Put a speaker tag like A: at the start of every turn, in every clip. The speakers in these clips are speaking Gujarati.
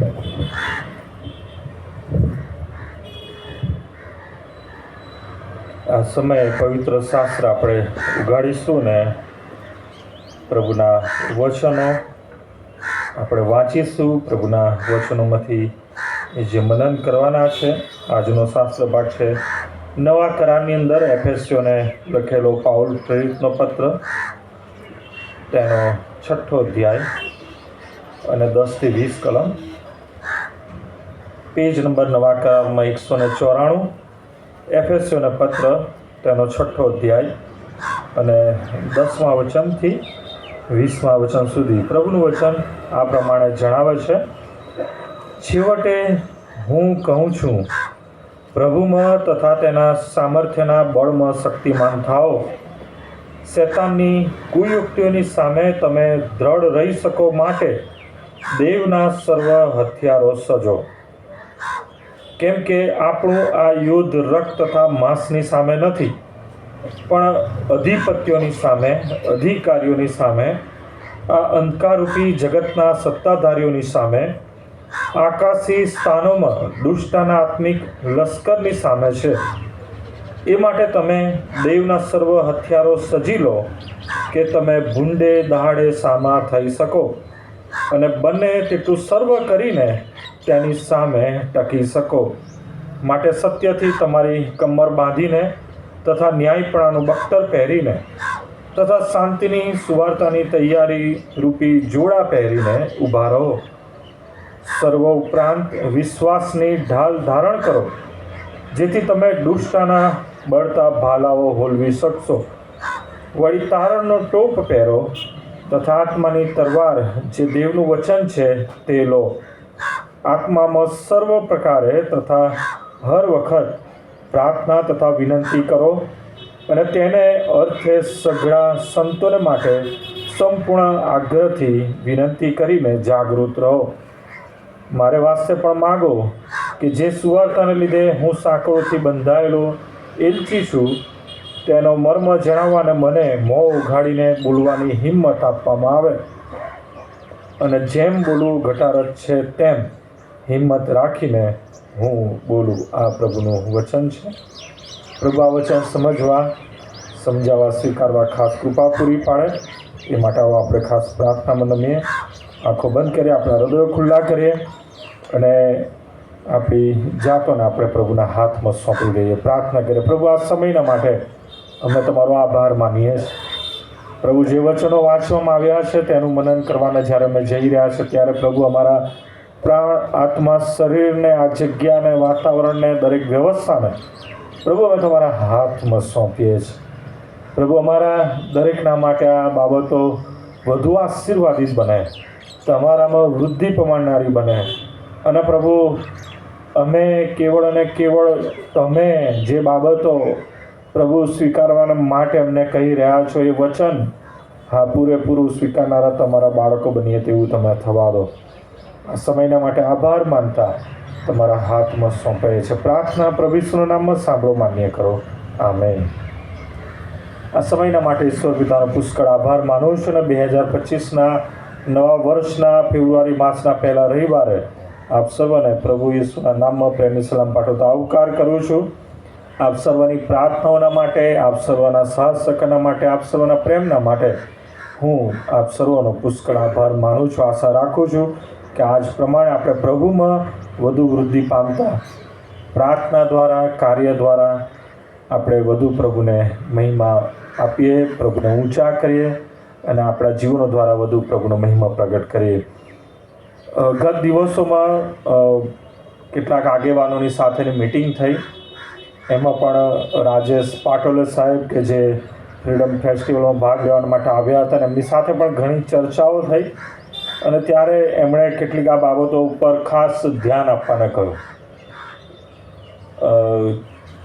A: આ સમયે પવિત્ર શાસ્ત્ર આપણે ઉગાડીશું ને પ્રભુના વચનો આપણે વાંચીશું. પ્રભુના વચનોમાંથી જે મનન કરવાના છે. આજનો શાસ્ત્ર પાઠ છે નવા કરારની અંદર એફેસીઓને લખેલો પાઉલ પ્રેરિતનો પત્ર, તેનો 6ઠ્ઠો અધ્યાય અને 10 થી 20 કલમ. પેજ નંબર નવા કરારમાં 194. એફેસીઓને પત્ર, તેનો 6ઠ્ઠો અધ્યાય અને 10મા વચનથી 20મા વચન સુધી. પ્રભુનું વચન આ પ્રમાણે જણાવે છે: છેવટે હું કહું છું, પ્રભુમાં તથા તેના સામર્થ્યના બળમાં શક્તિમાન થાઓ. શૈતાનની કુયુક્તિઓની સામે તમે દ્રઢ રહી શકો માટે દેવના સર્વ હથિયારો સજો. કેમ કે આપણું આ યુદ્ધ રક્ત તથા માંસની સામે નથી, પણ અધિપત્યોની સામે, અધિકારીઓની સામે, આ અંધકારરૂપી જગતના સત્તાધારીઓની સામે, આકાશી સ્થાનોમાં દુષ્ટના આત્મિક લશ્કરની સામે છે. એ માટે તમે દેવના સર્વ હથિયારો સજી લો કે તમે ભૂંડે દહાડે સામા થઈ શકો અને બંને તેટલું સર્વ કરીને તેની સામે ટકી શકો. માટે સત્યથી તમારી કમર બાંધીને તથા ન્યાયપણાનું બખ્તર પહેરીને તથા શાંતિની સુવાર્તાની તૈયારી રૂપી જોડા પહેરીને ઊભા રહો. સર્વ ઉપરાંત વિશ્વાસની ઢાલ ધારણ કરો, જેથી તમે દુષ્ટના બળતા ભાલાઓ હોલવી શકશો. વળી તારણનો ટોપ પહેરો તથા આત્માની તરવાર, જે દેવનું વચન છે, તે લો. આત્મામાં સર્વ પ્રકારે તથા હર વખત પ્રાર્થના તથા વિનંતી કરો, અને તેને અર્થે સઘળા સંતોને માટે સંપૂર્ણ આગ્રહથી વિનંતી કરીને જાગૃત રહો. મારે વાસ્તે પણ માગો કે જે સુવાર્તાને લીધે હું સાંકળોથી બંધાયેલો એલચી છું, તેનો મર્મ જણાવવાને મને મોં ઉઘાડીને બોલવાની હિંમત આપવામાં આવે, અને જેમ બોલવું ઘટારત છે તેમ હિંમત રાખીને હું બોલું. આ પ્રભુનું વચન છે. પ્રભુ આ વચન સમજવા, સમજાવવા, સ્વીકારવા ખાસ કૃપા પૂરી પાડે, એ માટે આવો આપણે ખાસ પ્રાર્થનામાં નમીએ. આંખો બંધ કરીએ, આપણા હૃદયો ખુલ્લા કરીએ અને આપણી જાતોને આપણે પ્રભુના હાથમાં સોંપી દઈએ. પ્રાર્થના કરીએ. પ્રભુ, આ સમયના માટે અમે તમારો આભાર માનીએ છીએ. પ્રભુ, જે વચનો વાંચવામાં આવ્યા છે તેનું મનન કરવાના જ્યારે અમે જઈ રહ્યા છે, ત્યારે પ્રભુ અમારા પ્રાણ, આત્મા, શરીરને, આ જગ્યાને, વાતાવરણને, દરેક વ્યવસ્થાને પ્રભુ અમે તમારા હાથમાં સોંપીએ છીએ. પ્રભુ, અમારા દરેકના માટે આ બાબતો વધુ આશીર્વાદિત બને, તમારામાં વૃદ્ધિ પામનારી બને. અને પ્રભુ, અમે કેવળ અને કેવળ તમે જે બાબતો પ્રભુ સ્વીકારવાના માટે અમને કહી રહ્યા છો, એ વચન પૂરેપૂરું સ્વીકારનારા તમારા બાળકો બનીએ તેવું તમે થવા દો. આ સમયના માટે આભાર માનતા તમારા હાથમાં સોંપાય છે. પ્રાર્થના પ્રભુ ઈસુના નામમાં સાંભળો, માન્ય કરો. આમેન. આ સમયના માટે ઈશ્વર પિતાનો પુષ્કળ આભાર માનું છું. અને 2025ના નવા વર્ષના ફેબ્રુઆરી માસના પહેલા રવિવારે આપ સર્વને પ્રભુ ઈસુના નામમાં પ્રેમી સલામ પાઠવતા આવકાર કરું છું. આપ સર્વની પ્રાર્થનાઓના માટે, આપ સર્વના સાથ સહકારના માટે, આપ સર્વના પ્રેમના માટે હું આપ સર્વનો પુષ્કળ આભાર માનું છું. આશા રાખું છું કે આજ પ્રમાણે આપણે પ્રભુમાં વધુ વૃદ્ધિ પામતા, પ્રાર્થના દ્વારા, કાર્ય દ્વારા આપણે વધુ પ્રભુને મહિમા આપીએ, પ્રભુને ઊંચા કરીએ અને આપણા જીવનો દ્વારા વધુ પ્રભુનો મહિમા પ્રગટ કરીએ. ગત દિવસોમાં કેટલાક આગેવાનોની સાથેની મિટિંગ થઈ. એમાં પણ રાજેશ પાટોલે સાહેબ, કે જે ફ્રીડમ ફેસ્ટિવલમાં ભાગ લેવા માટે આવ્યા હતા, અને એમની સાથે પણ ઘણી ચર્ચાઓ થઈ. અને ત્યારે એમણે કેટલીક આ બાબતો ઉપર ખાસ ધ્યાન આપવાને કહ્યું.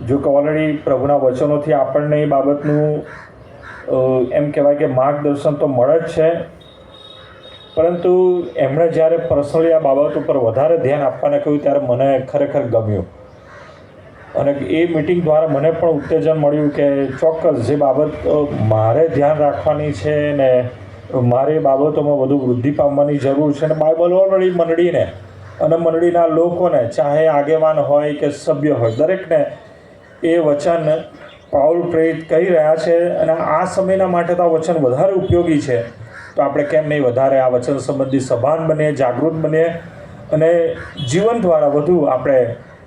A: જો કે ઓલરેડી પ્રભુના વચનોથી આપણને એ બાબતનું એમ કહેવાય કે માર્ગદર્શન તો મળે જ છે, પરંતુ એમણે જ્યારે પર્સનલી આ બાબત ઉપર વધારે ધ્યાન આપવાને કહ્યું ત્યારે મને ખરેખર ગમ્યું. અને એ મિટિંગ દ્વારા મને પણ ઉત્તેજન મળ્યું કે ચોક્કસ જે બાબત મારે ધ્યાન રાખવાની છે ને મારે એ બાબતોમાં વધુ વૃદ્ધિ પામવાની જરૂર છે, અને બાઇબલ ઓલરેડી મંડળીને અને મંડળીના લોકોને, ચાહે આગેવાન હોય કે સભ્ય હોય, દરેકને એ વચન પાઉલ પ્રેરિત કહી રહ્યા છે. અને આ સમયના માટે તો આ વચન વધારે ઉપયોગી છે. તો આપણે કેમ નહીં વધારે આ વચન સંબંધી સભાન બનીએ, જાગૃત બનીએ અને જીવન દ્વારા વધુ આપણે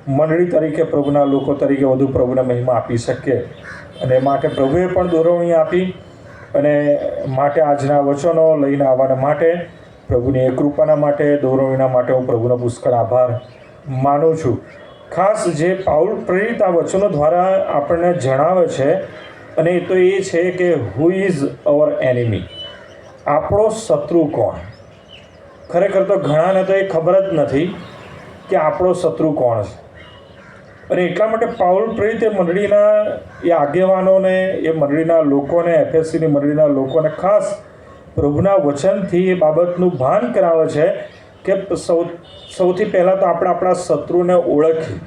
A: મંડળી તરીકે, પ્રભુના લોકો તરીકે વધુ પ્રભુને મહિમા આપી શકીએ. અને માટે પ્રભુએ પણ દોરવણી આપી અને માટે આજના વચનો લઈને આવવાના માટે, પ્રભુની એ કૃપાના માટે, દોરવણીના માટે હું પ્રભુનો પુષ્કળ આભાર માનું છું. ખાસ જે પાઉલ પ્રેરિત આ વચનો દ્વારા આપણને જણાવે છે, અને એ તો એ છે કે હુ ઇઝ અવર એનિમી, આપણો શત્રુ કોણ. ખરેખર તો ઘણાને તો એ ખબર જ નથી કે આપણો શત્રુ કોણ છે. અને એટલા માટે પાઉલ પ્રેરિત એ મંડળીના એ આગેવાનોને, એ મંડળીના લોકોને, એફએસસીની મંડળીના લોકોને ખાસ પ્રભુના વચનથી એ બાબતનું ભાન કરાવે છે કે સૌથી પહેલાં તો આપણે આપણા શત્રુને ઓળખીએ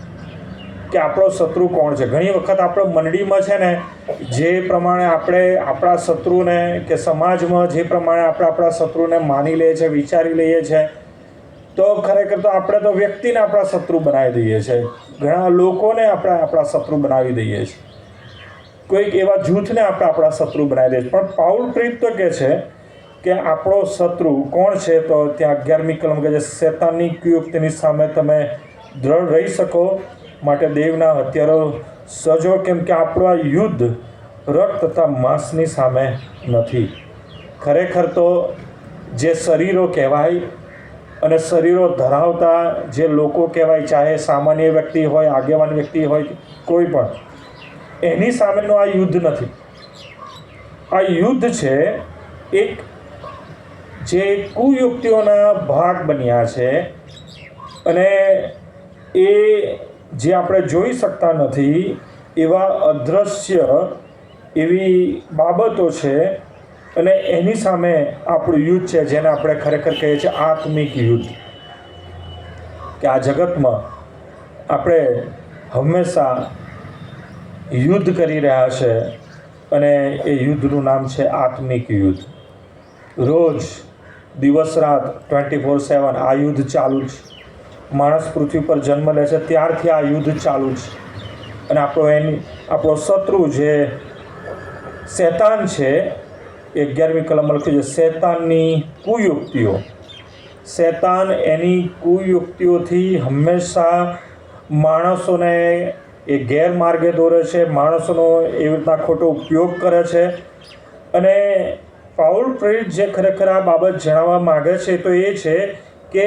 A: કે આપણો શત્રુ કોણ છે. ઘણી વખત આપણે મંડળીમાં છે ને, જે પ્રમાણે આપણે આપણા શત્રુને, કે સમાજમાં જે પ્રમાણે આપણે આપણા શત્રુને માની લઈએ છીએ, વિચારી લઈએ છીએ, તો ખરેખર તો આપણે તો વ્યક્તિને આપણા શત્રુ બનાવી દઈએ છીએ. ઘણા લોકોને આપણે આપણા શત્રુ બનાવી દઈએ છીએ. કોઈક એવા જૂથને આપણે આપણા શત્રુ બનાવી દઈએ છીએ. પણ પાઉલ પ્રેરિત તો કહે છે કે આપણો શત્રુ કોણ છે? તો ત્યાં 11મી કલમ કહે છે, શૈતાનની કુયુક્તિની સામે તમે દ્રઢ રહી શકો માટે દેવના હથિયારો સજો, કેમ કે આપણું આ યુદ્ધ રક્ત તથા માંસની સામે નથી. ખરેખર તો જે શરીરો કહેવાય અને શરીરો ધરાવતા જે લોકો કહેવાય, ચાહે સામાન્ય વ્યક્તિ હોય, આગેવાન વ્યક્તિ હોય, કોઈ પણ, એની સામેનું આ યુદ્ધ નથી. આ યુદ્ધ છે એક જે કુયુક્તિઓના ભાગ બન્યા છે, અને એ જે આપણે જોઈ શકતા નથી એવા અદૃશ્ય એવી બાબતો છે, અને એની સામે આપણું યુદ્ધ છે, જેને આપણે ખરેખર કહીએ છીએ આત્મિક યુદ્ધ. કે આ જગતમાં આપણે હંમેશા યુદ્ધ કરી રહ્યા છે, અને એ યુદ્ધનું નામ છે આત્મિક યુદ્ધ. રોજ દિવસ રાત 24/7 આ યુદ્ધ ચાલુ છે. માણસ પૃથ્વી પર જન્મ લે છે ત્યારથી આ યુદ્ધ ચાલુ છે. અને આપણો શત્રુ જે શૈતાન છે, 11મી કલમમાં લખ્યું છે, શૈતાનની કુયુક્તિઓ. શૈતાન એની કુયુક્તિઓથી હંમેશા માણસોને એ ગેરમાર્ગે દોરે છે, માણસોનો એવી રીતના ખોટો ઉપયોગ કરે છે. અને પાઉલ પ્રેરિત જે ખરેખર આ બાબત જણાવવા માગે છે તો એ છે કે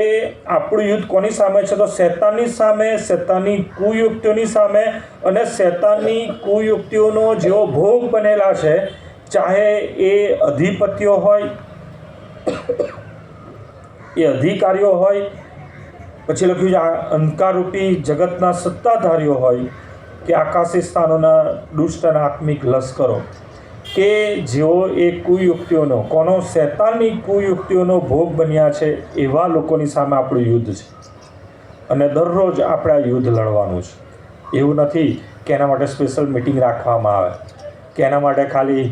A: આપણું યુદ્ધ કોની સામે છે? તો શૈતાનની સામે, શૈતાનની કુયુક્તિઓની સામે. અને શૈતાનની કુયુક્તિઓનો જેવો ભોગ બનેલા છે, ચાહે એ અધિપતિઓ હોય, એ અધિકારીઓ હોય, પછી લખ્યું છે આ અંધકારરૂપી જગતના સત્તાધારીઓ હોય, કે આકાશી સ્થાનોના દુષ્ટ અને આત્મિક લશ્કરો, કે જેઓ એ કુયુક્તિઓનો, કોનો? શૈતાનની કુયુક્તિઓનો ભોગ બન્યા છે, એવા લોકોની સામે આપણું યુદ્ધ છે. અને દરરોજ આપણે આ યુદ્ધ લડવાનું છે. એવું નથી કે એના માટે સ્પેશિયલ મિટિંગ રાખવામાં આવે, કે એના માટે ખાલી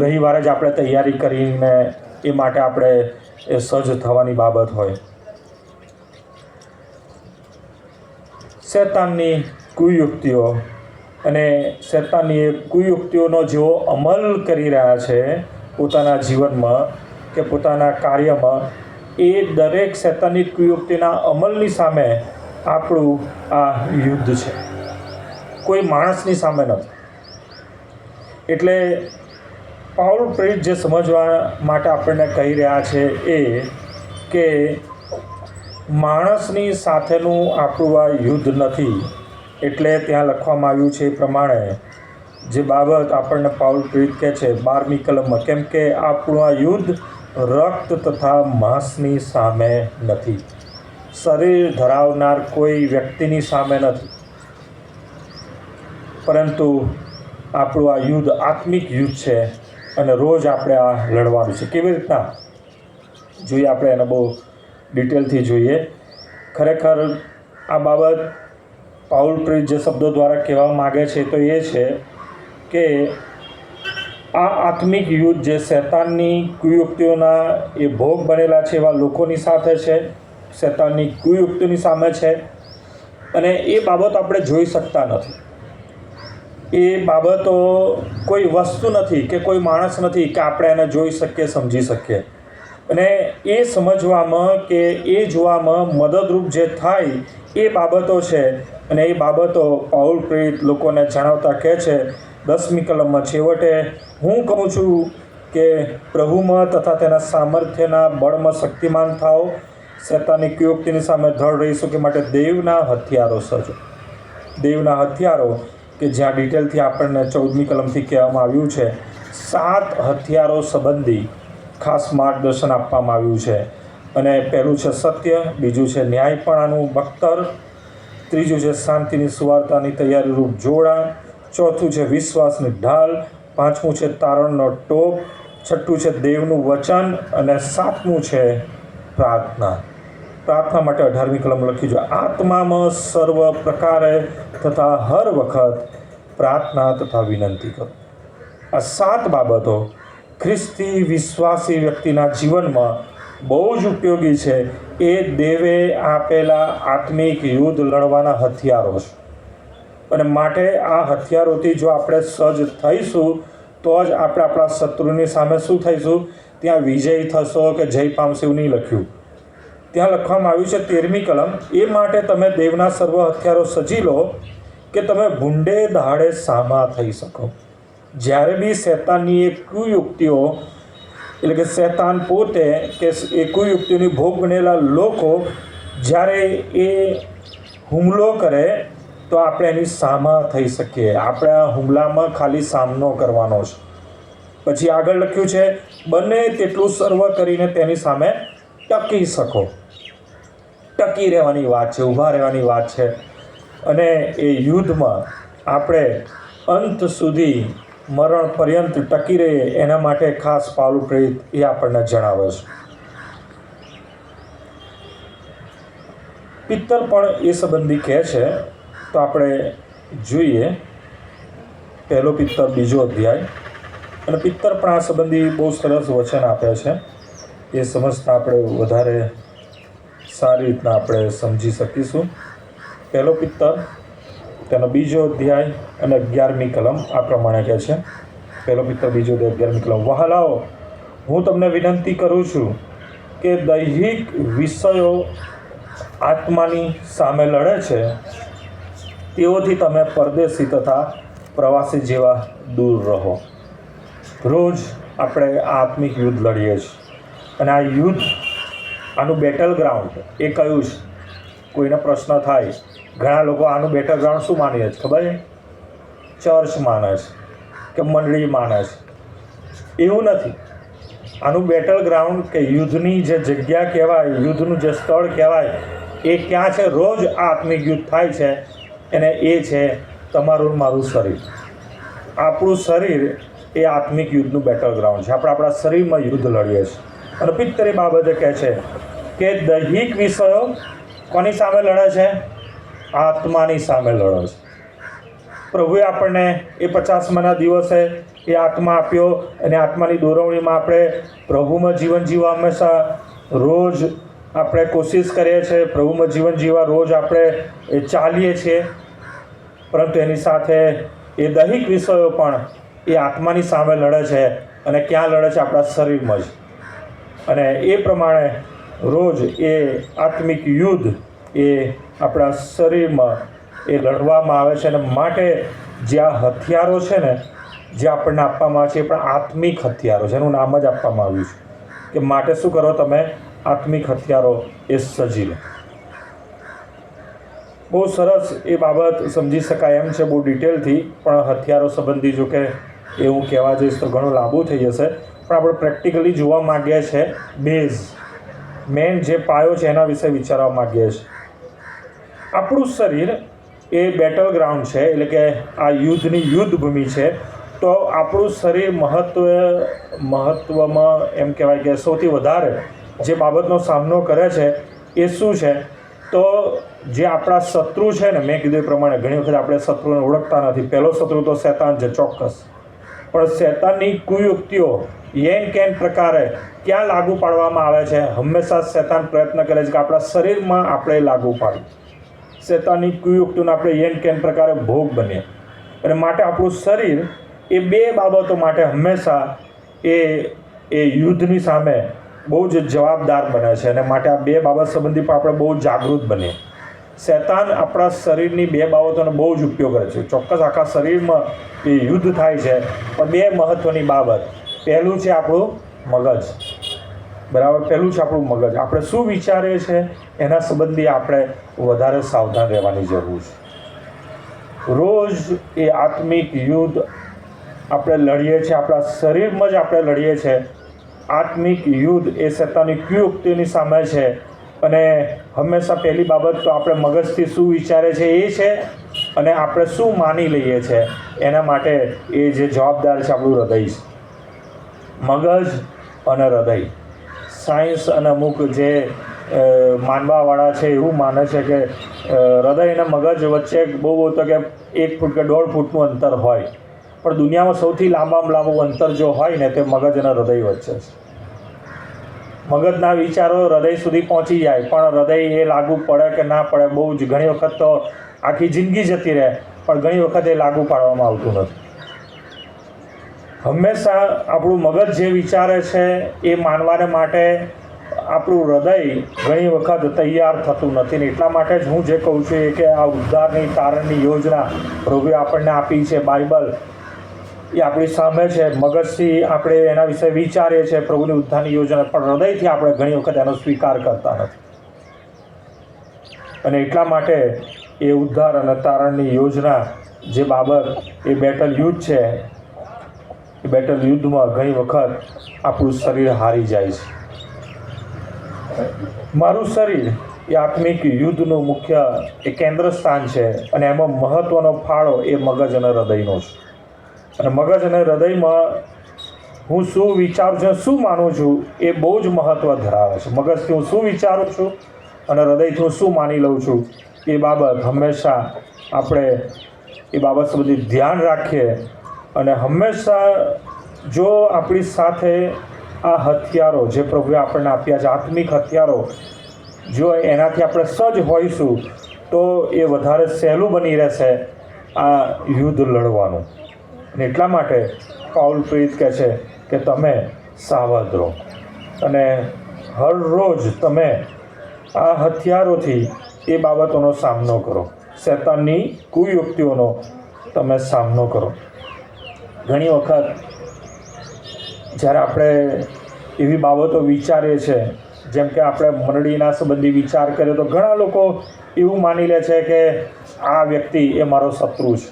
A: રવિવારે જ આપણે તૈયારી કરીને એ માટે આપણે સજ્જ થવાની બાબત હોય. શૈતાનની કુયુક્તિઓ અને શૈતાનની એ કુયુક્તિઓનો જેઓ અમલ કરી રહ્યા છે પોતાના જીવનમાં કે પોતાના કાર્યમાં, એ દરેક શૈતાનની કુયુક્તિના અમલની સામે આપણું આ યુદ્ધ છે. કોઈ માણસની સામે નથી. એટલે પાઉલ પ્રેરિત જે સમજવા માટે આપણને કહી રહ્યા છે એ કે માણસની સાથેનું આપણું આ યુદ્ધ નથી. એટલે ત્યાં લખવામાં આવ્યું છે એ પ્રમાણે જે બાબત આપણને પાઉલ પ્રેરિત કહે છે 12મી કલમમાં, કેમ કે આપણું આ યુદ્ધ રક્ત તથા માંસની સામે નથી, શરીર ધરાવનાર કોઈ વ્યક્તિની સામે નથી, પરંતુ આપણું આ યુદ્ધ આત્મિક યુદ્ધ છે. અને રોજ આપણે આ લડવાનું છે. કેવી રીતના જોઈએ આપણે એને બહુ ડિટેલથી જોઈએ. ખરેખર આ બાબત પાઉલ પ્રેરિત જે શબ્દો દ્વારા કહેવા માગે છે તો એ છે કે આ આત્મિક યુદ્ધ જે શૈતાનની કુયુક્તિઓના એ ભોગ બનેલા છે એવા લોકોની સાથે છે, શેતાનની કુયુક્તિની સામે છે, અને એ બાબતો આપણે જોઈ શકતા નથી. એ બાબતો કોઈ વસ્તુ નથી કે કોઈ માણસ નથી કે આપણે એને જોઈ શકીએ, સમજી શકીએ. અને એ સમજવામાં કે એ જોવામાં મદદરૂપ જે થાય એ બાબતો છે. અને એ બાબતો પાઉલ પ્રેરિત લોકોને જણાવતા કહે છે 10મી કલમમાં, છેવટે હું કહું છું કે પ્રભુમાં તથા તેના સામર્થ્યના બળમાં શક્તિમાન થાઓ, શેતાનની કુયુક્તિની સામે ધડ રહી શકે માટે દેવના હથિયારો સર્જો. દેવના હથિયારો કે જ્યાં ડિટેલથી આપણને 14મી કલમથી કહેવામાં આવ્યું છે, 7 હથિયારો સંબંધી ખાસ માર્ગદર્શન આપવામાં આવ્યું છે. અને પહેલું છે સત્ય, બીજું છે ન્યાયપણાનું બખ્તર, ત્રીજું છે શાંતિની સુવાર્તાની તૈયારીરૂપ જોડા, ચોથું છે વિશ્વાસની ઢાલ, પાંચમું છે તારણનો ટોપ, છઠ્ઠું છે દેવનું વચન, અને સાતમું છે પ્રાર્થના. પ્રાર્થના માટે 18મી કલમ લખી જો, આત્મામાં સર્વ પ્રકારે તથા હર વખત પ્રાર્થના તથા વિનંતી કરો. આ 7 બાબતો ખ્રિસ્તી વિશ્વાસી વ્યક્તિના જીવનમાં બહુ જ ઉપયોગી છે. એ દેવે આપેલા આત્મિક યુદ્ધ લડવાના હથિયારો છે. અને માટે આ હથિયારોથી જો આપણે સજ્જ થઈશું તો જ આપણે આપણા શત્રુની સામે શું થઈશું? ત્યાં વિજય થશો કે જય પામશે એવું નહીં લખ્યું. ત્યાં લખવામાં આવ્યું છે 13મી કલમ, એ માટે તમે દેવના સર્વ હથિયારો સજી લો કે તમે ભૂંડે દહાડે સામા થઈ શકો. જ્યારે બી શેતાનની એ કુયુક્તિઓ, એટલે કે શેતાન પોતે કે એ કુયુક્તિની ભોગ બનેલા લોકો જ્યારે એ હુમલો કરે તો આપણે એની સામા થઈ શકીએ. આપણે આ હુમલામાં ખાલી સામનો કરવાનો છે. પછી આગળ લખ્યું છે, બને તેટલું સર્વ કરીને તેની સામે ટકી શકો. ટકી રહેવાની વાત છે, ઊભા રહેવાની વાત છે. અને એ યુદ્ધમાં આપણે અંત સુધી મરણ પર્યંત ટકી રહીએ એના માટે ખાસ પાઉલ પ્રેરિત એ આપણને જણાવે છે. પિત્તર પણ એ સંબંધી કહે છે. તો આપણે જોઈએ 1 પિત્તર 2 અધ્યાય. અને પિત્તર પણ આ સંબંધી બહુ સરસ વચન આપે છે. એ સમજતા આપણે વધારે સારી રીતના આપણે સમજી શકીશું. 1 પિત્તર તેનો 2 અધ્યાય અને 11મી કલમ આ પ્રમાણે કહે છે. 1 પિત્તર 2 અધ્યાય 11મી કલમ, વહાલાઓ, હું તમને વિનંતી કરું છું કે દૈહિક વિષયો આત્માની સામે લડે છે તેઓથી તમે પરદેશી તથા પ્રવાસી જેવા દૂર રહો. રોજ આપણે આત્મિક યુદ્ધ લડીએ છીએ. અને આ યુદ્ધ, આનું બેટલ ગ્રાઉન્ડ એ કયું છે? કોઈને પ્રશ્ન થાય. ઘણા લોકો આનું બેટલ ગ્રાઉન્ડ શું માને છે ખબર છે? ચર્ચ માને છે કે મંડળી માને છે. એવું નથી. આનું બેટલ ગ્રાઉન્ડ કે યુદ્ધની જે જગ્યા કહેવાય, યુદ્ધનું જે સ્થળ કહેવાય, એ ક્યાં છે? રોજ આત્મિક યુદ્ધ થાય છે. અને એ છે તમારું મારું શરીર. આપણું શરીર એ આત્મિક યુદ્ધનું બેટલ ગ્રાઉન્ડ છે. આપણે આપણા શરીરમાં યુદ્ધ લડીએ છીએ. અને પિત્તર એ બાબતે કહે છે કે દૈહિક વિષયો કોની સામે લડે છે? આત્માની સામે લડે છે. પ્રભુએ આપણને એ 50માના દિવસે એ આત્મા આપ્યો, અને આત્માની દોરવણીમાં આપણે પ્રભુમાં જીવન જીવવા હંમેશા રોજ આપણે કોશિશ કરીએ છીએ. પ્રભુમાં જીવન જીવવા રોજ આપણે ચાલીએ છીએ. પરંતુ એની સાથે એ દૈહિક વિષયો પણ એ આત્માની સામે લડે છે. અને ક્યાં લડે છે? આપણા શરીરમાં જ. અને એ પ્રમાણે રોજ એ આત્મિક યુદ્ધ એ આપણા શરીરમાં એ લડવામાં આવે છે. અને માટે જે આ હથિયારો છે ને, જે આપણને આપવામાં આવે છે, એ પણ આત્મિક હથિયારો છે. એનું નામ જ આપવામાં આવ્યું છે કે માટે શું કરો? તમે આત્મિક હથિયારો એ સજી લો. બહુ સરસ એ બાબત સમજી શકાય એમ છે, બહુ ડિટેલથી. પણ હથિયારો સંબંધી જો કે એ હું કહેવા જઈશ તો ઘણું લાંબુ થઈ જશે. પણ આપણે પ્રેક્ટિકલી જોવા માગીએ છીએ બેઝ, મેન જે પાયો છે એના વિશે વિચારવા માગીએ છીએ. આપણું શરીર એ બેટલ ગ્રાઉન્ડ છે, એટલે કે આ યુદ્ધની યુદ્ધભૂમિ છે. તો આપણું શરીર મહત્ત્વમાં એમ કહેવાય કે સૌથી વધારે જે બાબતનો સામનો કરે છે એ શું છે? તો જે આપણા શત્રુ છે ને, મેં કીધું એ પ્રમાણે ઘણી વખત આપણે શત્રુને ઓળખતા નથી. પહેલો શત્રુ તો શેતાન છે, ચોક્કસ. પણ શેતાનની કુયુક્તિઓ યેન કેન પ્રકારે ક્યાં લાગુ પાડવામાં આવે છે? હંમેશા શૈતાન પ્રયત્ન કરે છે કે આપણા શરીરમાં આપણે લાગુ પાડીએ, શૈતાનની કુયુક્તિનો આપણે એન કેન પ્રકારે ભોગ બનીએ. અને માટે આપણું શરીર એ બે બાબતો માટે હંમેશા એ યુદ્ધની સામે બહુ જ જવાબદાર બને છે. અને માટે આ બે બાબત સંબંધી પણ આપણે બહુ જાગૃત બનીએ. શૈતાન આપણા શરીરની બે બાબતોનો બહુ જ ઉપયોગ કરે છે. ચોક્કસ આખા શરીરમાં એ યુદ્ધ થાય છે, પણ બે મહત્ત્વની બાબત. પહેલું છે આપણું મગજ, બરાબર? પહેલું છે આપણું મગજ. આપણે શું વિચારીએ છીએ એના સંબંધી આપણે વધારે સાવધાન રહેવાની જરૂર છે. રોજ એ આત્મિક યુદ્ધ આપણે લડીએ છીએ, આપણા શરીરમાં જ આપણે લડીએ છીએ. આત્મિક યુદ્ધ એ શૈતાનની કુયુક્તિની સામે છે. અને હંમેશા પહેલી બાબત તો આપણે મગજથી શું વિચારે છે એ છે, અને આપણે શું માની લઈએ છીએ એના માટે એ જે જવાબદાર છે આપણું હૃદય છે. મગજ અને હૃદય. સાયન્સ અને અમુક જે માનવાવાળા છે એવું માને છે કે હૃદય અને મગજ વચ્ચે બહુ તો કે 1 ફૂટ કે 1.5 ફૂટનું અંતર હોય, પણ દુનિયામાં સૌથી લાંબામાં લાંબુ અંતર જો હોય ને તે મગજ અને હૃદય વચ્ચે છે. મગજના વિચારો હૃદય સુધી પહોંચી જાય, પણ હૃદય એ લાગુ પડે કે ના પડે બહુ જ ઘણી વખત તો આખી જિંદગી જતી રહે, પણ ઘણી વખત એ લાગુ પાડવામાં આવતું નથી. હંમેશા આપણું મગજ જે વિચારે છે એ માનવાને માટે આપણું હૃદય ઘણી વખત તૈયાર થતું નથી. ને એટલા માટે જ હું જે કહું છું એ કે આ ઉદ્ધારની તારણની યોજના પ્રભુએ આપણને આપી છે, બાઇબલ એ આપણી સામે છે. મગજથી આપણે એના વિશે વિચારીએ છીએ પ્રભુની ઉદ્ધારની યોજના, પણ હૃદયથી આપણે ઘણી વખત એનો સ્વીકાર કરતા નથી. અને એટલા માટે એ ઉદ્ધાર અને તારણની યોજના જે બાબત એ બેટલ યુદ્ધ છે, એ બેટલ યુદ્ધમાં ઘણી વખત આપણું શરીર હારી જાય છે. મારું શરીર એ આત્મિક યુદ્ધનું મુખ્ય એ કેન્દ્ર સ્થાન છે, અને એમાં મહત્ત્વનો ફાળો એ મગજ અને હૃદયનો છે. અને મગજ અને હૃદયમાં હું શું વિચારું છું, શું માનું છું એ બહુ જ મહત્ત્વ ધરાવે છે. મગજથી હું શું વિચારું છું અને હૃદયથી હું શું માની લઉં છું એ બાબત હંમેશા આપણે એ બાબત સંબંધી ધ્યાન રાખીએ. અને હંમેશા જો આપણી સાથે આ હથિયારો જે પ્રભુએ આપણને આપ્યા છે, આત્મિક હથિયારો, જો એનાથી આપણે સજ્જ હોઈશું તો એ વધારે સહેલું બની રહેશે આ યુદ્ધ લડવાનું. અને એટલા માટે પાઉલ પ્રેરિત કહે છે કે તમે સાવધ રહો અને હરરોજ તમે આ હથિયારોથી એ બાબતોનો સામનો કરો, શૈતાનની કુયુક્તિઓનો તમે સામનો કરો. ઘણી વખત જ્યારે આપણે એવી બાબતો વિચારીએ છીએ, જેમ કે આપણે મંડળીના સંબંધી વિચાર કરીએ તો ઘણા લોકો એવું માની લે છે કે આ વ્યક્તિ એ મારો શત્રુ છે.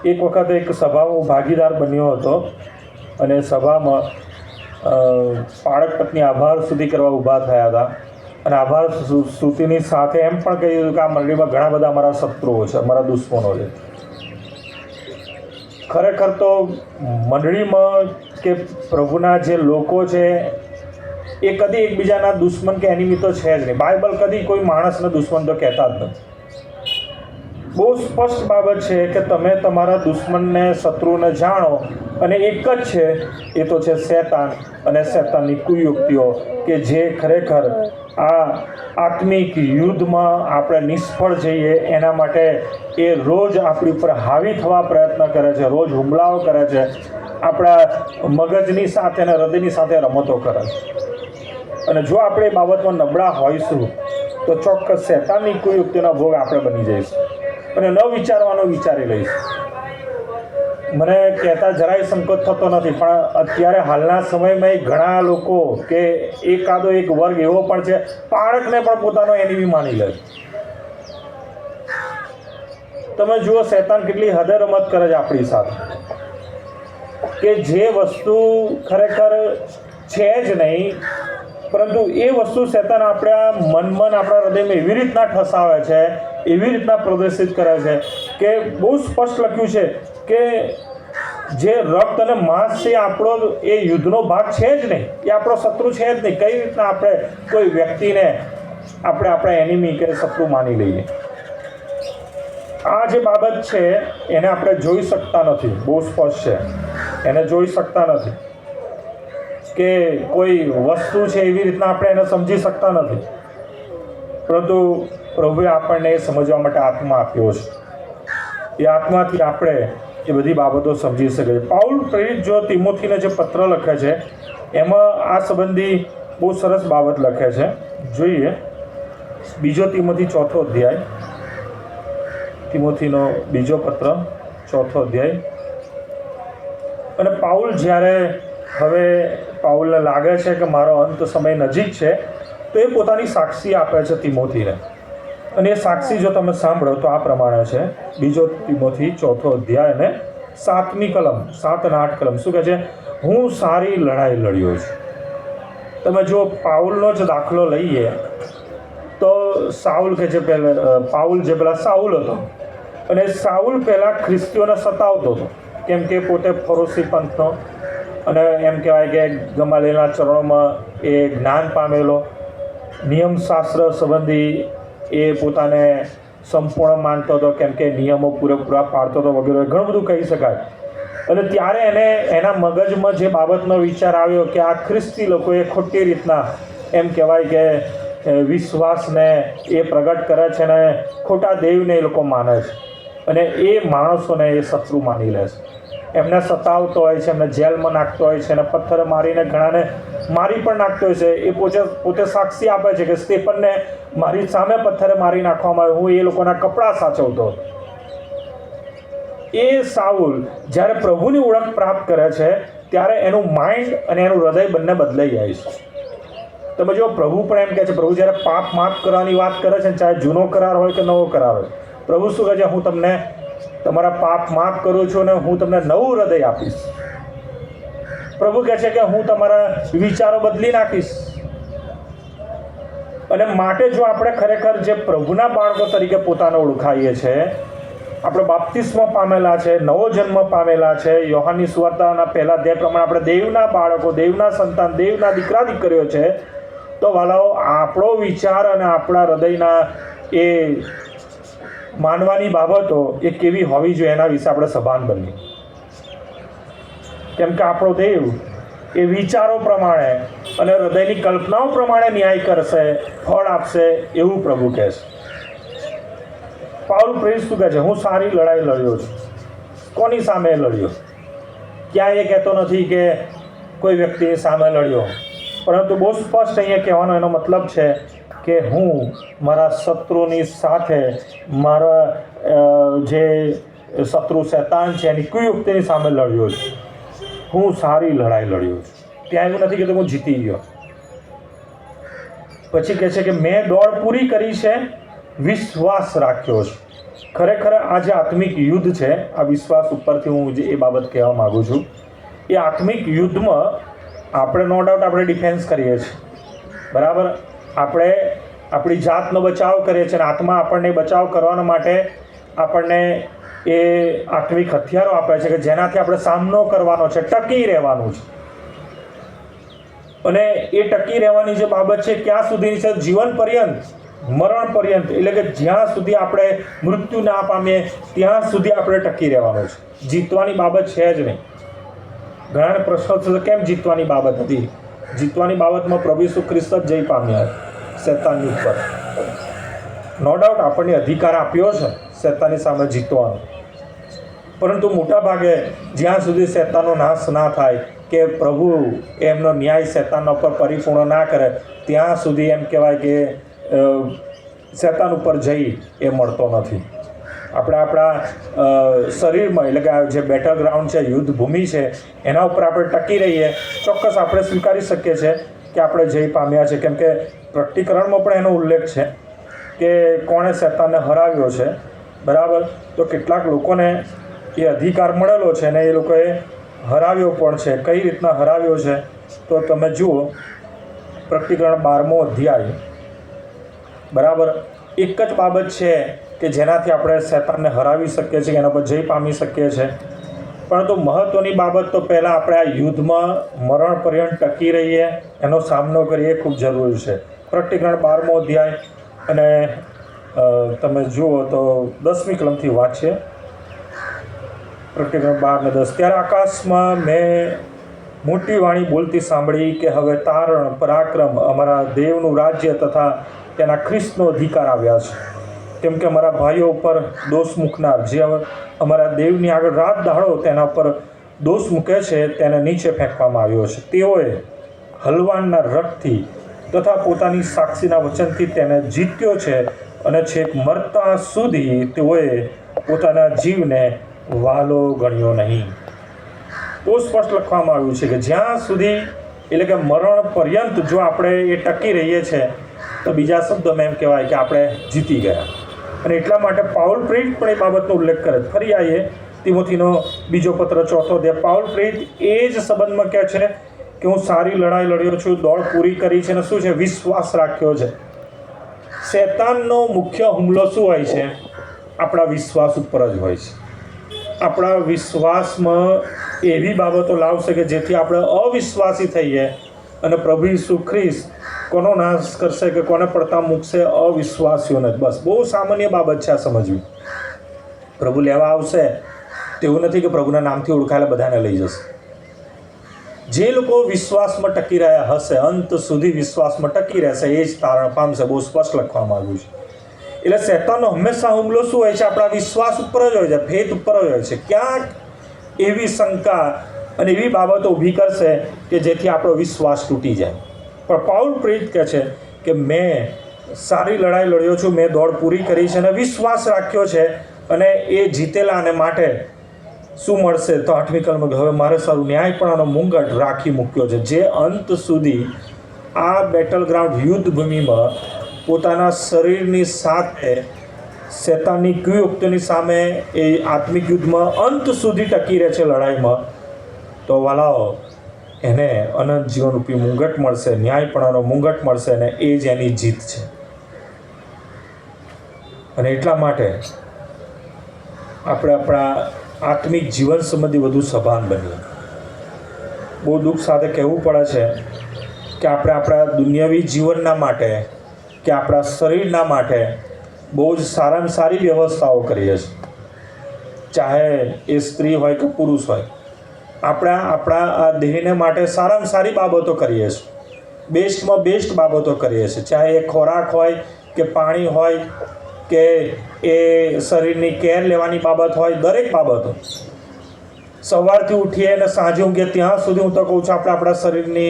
A: એક વખત એક સભામાં ભાગીદાર બન્યો હતો, અને સભામાં પાળક પત્ની આભાર સ્તુતિ કરવા ઊભા થયા હતા. અને આભાર સ્તુતિની સાથે એમ પણ કહ્યું કે આ મંડળીમાં ઘણા બધા અમારા શત્રુઓ છે, અમારા દુશ્મનો છે. ખરેખર તો મંડળીમાં કે પ્રભુના જે લોકો છે એ કદી એકબીજાના દુશ્મન કે એનિમી તો છે જ નહીં. બાઇબલ કદી કોઈ માણસને દુશ્મન તો કહેતા જ નથી. બહુ સ્પષ્ટ બાબત છે કે તમે તમારા દુશ્મનને, શત્રુને જાણો, અને એક જ છે, એ તો છે શૈતાન અને શૈતાનની કુયુક્તિઓ, કે જે ખરેખર આ આત્મિક યુદ્ધમાં આપણે નિષ્ફળ જઈએ એના માટે એ રોજ આપણી ઉપર હાવી થવા પ્રયત્ન કરે છે, રોજ હુમલાઓ કરે છે, આપણા મગજની સાથે અને હૃદયની સાથે રમતો કરે છે. અને જો આપણે એ બાબતમાં નબળા હોઈશું તો ચોક્કસ શૈતાનની કુયુક્તિનો ભોગ આપણે બની જઈશું અને ન વિચારવાનું વિચારી લઈશું. મને કહેતા જરાય સંકોચ થતો નથી, પણ અત્યારે હાલના સમયમાં ઘણા લોકો કે એકાદો એક વર્ગ એવો પણ છે, બાળકને પણ પોતાનો એનિમી માની લે. તમે જુઓ શૈતાન કેટલી હદે રમત કરે છે આપણી સાથે, કે જે વસ્તુ ખરેખર છે જ નહીં, પરંતુ એ વસ્તુ શૈતાન આપણા મનમાં, આપણા હૃદયમાં એવી રીતના ઠસાવે છે, એવી રીતના પ્રદર્શિત કરે છે કે બહુ સ્પષ્ટ લખ્યું છે કે જે રક્ત અને માંસ છે આપણો એ યુદ્ધનો ભાગ છે જ નહીં, એ આપણો શત્રુ છે જ નહીં. કઈ રીતના આપણે કોઈ વ્યક્તિને આપણે આપણા એનિમી કે શત્રુ માની લઈએ? આ જે બાબત છે એને આપણે જોઈ શકતા નથી. બહુ સ્પષ્ટ છે, એને જોઈ શકતા નથી. કે કોઈ વસ્તુ છે એવી રીતના આપણે એને સમજી શકતા નથી, પરંતુ પ્રભુએ આપણને એ સમજવા માટે આત્મા આપ્યો છે. એ આત્માથી આપણે એ બધી બાબતો સમજી શકીએ. પાઉલ પ્રેરિત જો તિમોથીને જે પત્ર લખે છે એમાં આ સંબંધી બહુ સરસ બાબત લખે છે. જોઈએ 2 તિમોથી 4થો અધ્યાય, તિમોથીનો બીજો પત્ર 4થો અધ્યાય. અને પાઉલ જ્યારે હવે પાઉલને લાગે છે કે મારો અંત સમય નજીક છે, તો એ પોતાની સાક્ષી આપે છે તિમોથીને. અને એ સાક્ષી જો તમે સાંભળો તો આ પ્રમાણે છે. 2 તિમોથી 4થો અધ્યાય અને 7મી કલમ, 7 અને 8 કલમ શું કહે છે? હું સારી લડાઈ લડ્યો છું. તમે જો પાઉલનો જ દાખલો લઈએ તો સાઉલ કે જે પાઉલ જે પેલા સાઉલ હતો, અને સાઉલ પહેલાં ખ્રિસ્તીઓને સતાવતો હતો, કેમ કે પોતે ફરોશી પંથનો અને એમ કહેવાય કે ગમાલિયલના ચરણોમાં એ જ્ઞાન પામેલો, નિયમશાસ્ત્ર સંબંધી એ પોતાને સંપૂર્ણ માનતો હતો, કેમ કે નિયમો પૂરેપૂરા પાડતો હતો વગેરે, ઘણું બધું કહી શકાય. અને ત્યારે એને એના મગજમાં જે બાબતનો વિચાર આવ્યો કે આ ખ્રિસ્તી લોકોએ ખોટી રીતના એમ કહેવાય કે વિશ્વાસને એ પ્રગટ કરે છે અને ખોટા દેવને એ લોકો માને છે, અને એ માણસોને એ શત્રુ માની લે છે. એમને સતાવતો હોય છે, એમને જેલમાં નાખતો હોય છે, અને પથ્થર મારીને ઘણાને મારી પણ નાખતો હોય છે. એ પોતે સાક્ષી આપે છે કે સ્ટેફનને મારી સામે પથ્થરે મારી નાખવામાં આવ્યો, હું એ લોકોના કપડાં સાચવતો હતો. એ સાઉલ જ્યારે પ્રભુની ઓળખ પ્રાપ્ત કરે છે ત્યારે એનું માઇન્ડ અને એનું હૃદય બંને બદલાઈ જાય છે. તમે જો પ્રભુ પણ એમ કહે છે, પ્રભુ જ્યારે પાપ માફ કરવાની વાત કરે છે, ચાહે જૂનો કરાર હોય કે નવો કરાર હોય, પ્રભુ શું કહે છે? હું તમને તમારા પાપ માફ કરું છું અને હું તમને નવું હૃદય આપીશ. પ્રભુ કહે છે કે હું તમારા વિચારો બદલી નાખીશ. અને માટે જો આપણે ખરેખર જે પ્રભુના બાળકો તરીકે પોતાને ઓળખાઈએ છીએ, આપણે બાપ્તિસ્મા પામેલા છે, નવો જન્મ પામેલા છે, યોહાનની સુવાર્તાના પહેલા અધ્યાય પ્રમાણે આપણે દેવના બાળકો, દેવના સંતાન, દેવના દીકરા દીકરીઓ છે, તો વાલાઓ આપણો વિચાર અને આપણા હૃદયના એ માનવાની બાબતો એ કેવી હોવી જોઈએ એના વિશે આપણે સભાન બનીએ. કેમ કે આપણો દેવ એ વિચારો પ્રમાણે અને હૃદયની કલ્પનાઓ પ્રમાણે ન્યાય કરશે, ફળ આપશે, એવું પ્રભુ કહે છે. પાઉલ પ્રેરિત શું કહે છે? હું સારી લડાઈ લડ્યો છું. કોની સામે લડ્યો? ક્યાં એ કહેતો નથી કે કોઈ વ્યક્તિની સામે લડ્યો, પરંતુ બહુ સ્પષ્ટ અહીંયા કહેવાનો એનો મતલબ છે કે હું મારા શત્રુની સાથે, મારા જે શત્રુ શૈતાન છે એની કુયુક્તિની સામે લડ્યો છું. હું સારી લડાઈ લડ્યો છું. ત્યાં એવું નથી કે હું જીતી ગયો. પછી કહે છે કે મેં દોડ પૂરી કરી છે, વિશ્વાસ રાખ્યો છે. ખરેખર આ જે આત્મિક યુદ્ધ છે, આ વિશ્વાસ ઉપરથી હું જે એ બાબત કહેવા માગું છું, એ આત્મિક યુદ્ધમાં આપણે નો ડાઉટ આપણે ડિફેન્સ કરીએ છીએ, બરાબર. આપણે આપણી જાતનો બચાવ કરીએ છીએ, અને આત્મા આપણને બચાવ કરવાના માટે આપણને એ આત્મિક હથિયારો આપે છે કે જેનાથી આપણે સામનો કરવાનો છે, ટકી રહેવાનું છે. અને એ ટકી રહેવાની જે બાબત છે ક્યાં સુધીની છે? જીવન પર્યંત, મરણ પર્યંત, એટલે કે જ્યાં સુધી આપણે મૃત્યુ ના પામીએ ત્યાં સુધી આપણે ટકી રહેવાનું છે. જીતવાની બાબત છે જ નહીં. ઘણાને પ્રશ્નો થશે કેમ જીતવાની બાબત હતી? જીતવાની બાબતમાં પ્રભુ ઈસુ ખ્રિસ્ત જ જઈ પામ્યા શૈતાનની ઉપર. નો ડાઉટ આપણને અધિકાર આપ્યો છે શૈતાનની સામે જીતવાનો, પરંતુ મોટા ભાગે જ્યાં સુધી શૈતાનનો નાશ ના થાય, કે પ્રભુ એમનો ન્યાય શૈતાનના ઉપર પરિપૂર્ણ ના કરે, ત્યાં સુધી એમ કહેવાય કે શૈતાન ઉપર જઈ એ મળતો નથી. આપણે આપણા શરીરમાં, એટલે કે જે બેટલ ગ્રાઉન્ડ છે, યુદ્ધ ભૂમિ છે, એના ઉપર આપણે ટકી રહીએ, ચોક્કસ આપણે સ્વીકારી શકીએ છીએ કે આપણે જય પામ્યા છે. કેમ કે પ્રકટીકરણમાં પણ એનો ઉલ્લેખ છે કે કોણે શૈતાનને હરાવ્યો છે, બરાબર. તો કેટલાક લોકોને એ અધિકાર મળેલો છે અને એ લોકોએ હરાવ્યો પણ છે. કઈ રીતના હરાવ્યો છે તો તમે જુઓ પ્રકટીકરણ 12મો અધ્યાય, બરાબર. એક જ બાબત છે કે જેનાથી આપણે શૈતાનને હરાવી શકીએ છીએ, એના પર જય પામી શકીએ છીએ. પરંતુ મહત્ત્વની બાબત તો પહેલાં આપણે આ યુદ્ધમાં મરણ પર્યંત ટકી રહીએ, એનો સામનો કરીએ, ખૂબ જરૂરી છે. પ્રકટીકરણ 12મો અધ્યાય અને તમે જુઓ તો 10મી કલમથી વાંચીએ. પ્રકટીકરણ 12 અને 10. ત્યારે આકાશમાં મેં મોટી વાણી બોલતી સાંભળી કે હવે તારણ પરાક્રમ અમારા દેવનું રાજ્ય તથા તેના ખ્રિસ્તનો અધિકાર આવ્યા છે. કેમ કે અમારા ભાઈઓ ઉપર દોષ મૂકનાર, જે અમારા દેવની આગળ રાત દાડો તેના પર દોષ મૂકે છે, તેને નીચે ફેંકવામાં આવ્યો છે. તેઓએ હલવાનના રથથી તથા પોતાની સાક્ષીના વચનથી તેને જીત્યો છે અને છેક મરતા સુધી તેઓએ પોતાના જીવને વાલો ગણ્યો નહીં. બહુ સ્પષ્ટ લખવામાં આવ્યું છે કે જ્યાં સુધી, એટલે કે મરણ પર્યંત જો આપણે એ ટકી રહીએ છીએ તો બીજા શબ્દોમાં એમ કહેવાય કે આપણે જીતી ગયા. અને એટલા માટે પાઉલ પ્રેરિત પણ એ બાબતનો ઉલ્લેખ કરે છે. ફરી આવીએ તિમોથીનો બીજો પત્ર 4 અધ્યાય. પાઉલ પ્રેરિત એ જ સંબંધમાં કહે છે કે હું સારી લડાઈ લડ્યો છું, દોડ પૂરી કરી છે, અને શું છે? વિશ્વાસ રાખ્યો છે. શૈતાનનો મુખ્ય હુમલો શું હોય છે? આપણા વિશ્વાસ ઉપર જ હોય છે. આપણા વિશ્વાસમાં એવી બાબતો લાવશે કે જેથી આપણે અવિશ્વાસી થઈએ અને પ્રભુ ઈસુ ખ્રિસ્ત કોનો નાશ કરશે કે કોને પડતા મૂકશે? અવિશ્વાસીઓને જ. બસ બહુ સામાન્ય બાબત છે આ સમજવી. પ્રભુ લેવા આવશે તેવું નથી કે પ્રભુના નામથી ઓળખાયેલા બધાને લઈ જશે. જે લોકો વિશ્વાસમાં ટકી રહ્યા હશે, અંત સુધી વિશ્વાસમાં ટકી રહેશે, એ જ તારણ પામશે. બહુ સ્પષ્ટ લખવામાં આવ્યું છે. એટલે શૈતાનનો હંમેશા હુમલો શું હોય છે? આપણા વિશ્વાસ ઉપર જ હોય છે, ફેથ ઉપર જ હોય છે. ક્યાંક એવી શંકા અને એવી બાબતો ઊભી કરશે કે જેથી આપણો વિશ્વાસ તૂટી જાય. પણ પાઉલ પ્રેરિત કહે છે કે મેં સારી લડાઈ લડ્યો છું, મેં દોડ પૂરી કરી છે અને વિશ્વાસ રાખ્યો છે, અને એ જીતેલાને માટે શું મળશે? તો 8મી કલમમાં હવે મારે સારું ન્યાયપણાનો મુંગટ રાખી મૂક્યો છે, જે અંત સુધી આ બેટલ ગ્રાઉન્ડ યુદ્ધ ભૂમિમાં પોતાના શરીરની સાથે શૈતાનની કુયુક્તિની સામે એ આત્મિક યુદ્ધમાં અંત સુધી ટકી રહે છે લડાઈમાં. તો વાલાઓ, એને અનંત જીવનરૂપી મુંગટ મળશે, ન્યાયપણાનો મુંગટ મળશે, અને એ જ એની જીત છે. અને એટલા માટે આપણે આપણા આત્મિક જીવન સંબંધી વધુ સભાન બનીએ. બહુ દુઃખ સાથે કહેવું પડે છે કે આપણે આપણા દુનિયાવી જીવનના માટે કે આપણા શરીરના માટે બહુ જ સારામાં સારી વ્યવસ્થાઓ કરીએ છીએ. ચાહે એ સ્ત્રી હોય કે પુરુષ હોય, આપણા આ દેહને માટે સારામાં સારી બાબતો કરીએ છીએ, બેસ્ટમાં બેસ્ટ બાબતો કરીએ છીએ. ચાહે એ ખોરાક હોય કે પાણી હોય કે એ શરીરની કેર લેવાની બાબત હોય, દરેક બાબતો. સવારથી ઉઠીએ અને સાંજે ઊંઘીએ ત્યાં સુધી હું તો કહું છું આપણે આપણા શરીરની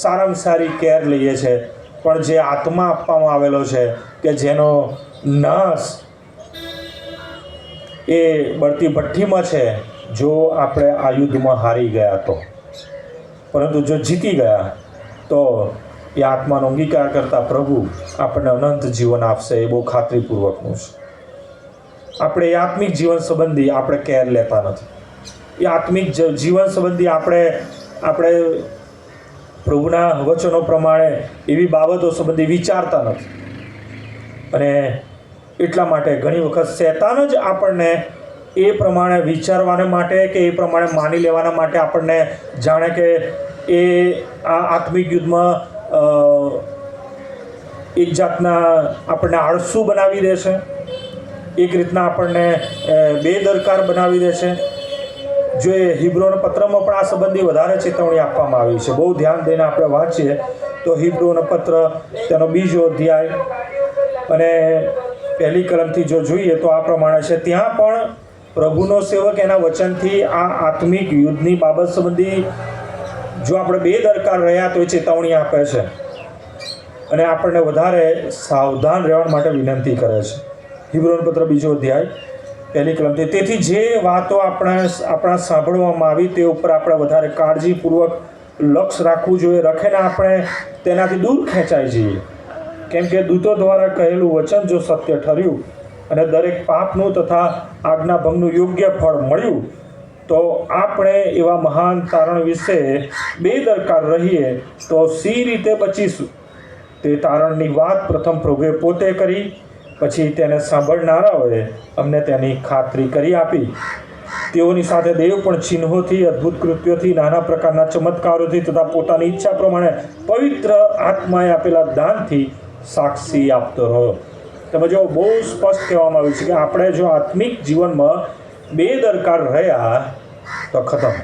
A: સારામાં સારી કેર લઈએ છીએ. પણ જે આત્મા આપવામાં આવેલો છે કે જેનો નાશ એ બળતી ભઠ્ઠીમાં છે, જો આપણે આ યુદ્ધમાં હારી ગયા તો, પરંતુ જો જીતી ગયા તો એ આત્માનો અંગીકાર કરતાં પ્રભુ આપણને અનંત જીવન આપશે. એ બહુ ખાતરીપૂર્વકનું છે. આપણે એ આત્મિક જીવન સંબંધી આપણે કેર લેતા નથી. એ આત્મિક જીવન સંબંધી આપણે પ્રભુના વચનો પ્રમાણે એવી બાબતો સંબંધી વિચારતા નથી. અને એટલા માટે ઘણી વખત શૈતાન જ આપણને એ પ્રમાણે વિચારવાને માટે કે એ પ્રમાણે માની લેવાના માટે આપણને જાણે કે એ આ આત્મિક યુદ્ધમાં એક જાતના આપણને આળસુ બનાવી દે છે, એક રીતના આપણને બેદરકાર બનાવી દે છે. જો એ હિબ્રોના પત્રમાં પણ આ સંબંધી વધારે ચેતવણી આપવામાં આવી છે. બહુ ધ્યાન દઈને આપણે વાંચીએ તો હિબ્રોનો પત્ર તેનો 2 અધ્યાય અને 1 કલમથી જો જોઈએ તો આ પ્રમાણે છે. ત્યાં પણ પ્રભુનો સેવક એના વચનથી આ આત્મિક યુદ્ધની બાબત સંબંધી જો આપણે બેદરકાર રહ્યા તો એ ચેતવણી આપે છે અને આપણને વધારે સાવધાન રહેવા માટે વિનંતી કરે છે. હિબ્રોનો પત્ર 2 અધ્યાય 1 કલમથી. તેથી જે વાતો આપણા સાંભળવામાં આવી તે ઉપર આપણે વધારે કાળજીપૂર્વક લક્ષ્ય રાખવું જોઈએ, રખીને આપણે તેનાથી દૂર ખેંચાઈ જઈએ. કેમ કે દૂતો દ્વારા કહેલું વચન જો સત્ય ઠર્યું અને દરેક પાપનું તથા આજ્ઞાભંગનું યોગ્ય ફળ મળ્યું, તો આપણે એવા મહાન તારણ વિશે બેદરકાર રહીએ તો સી રીતે બચીશું? તે તારણની વાત પ્રથમ પ્રભુએ પોતે કરી, પછી તેને સાંભળનારાઓએ અમને તેની ખાતરી કરી આપી. તેઓની સાથે દેવ પણ ચિહ્નોથી, અદ્ભુત કૃત્યોથી, નાના પ્રકારના ચમત્કારોથી તથા પોતાની ઈચ્છા પ્રમાણે પવિત્ર આત્માએ આપેલા દાનથી સાક્ષી આપતો રહ્યો. તમે જો બહુ સ્પષ્ટ કહેવામાં આવ્યું છે કે આપણે જો આત્મિક જીવનમાં બેદરકાર રહ્યા તો ખતમ.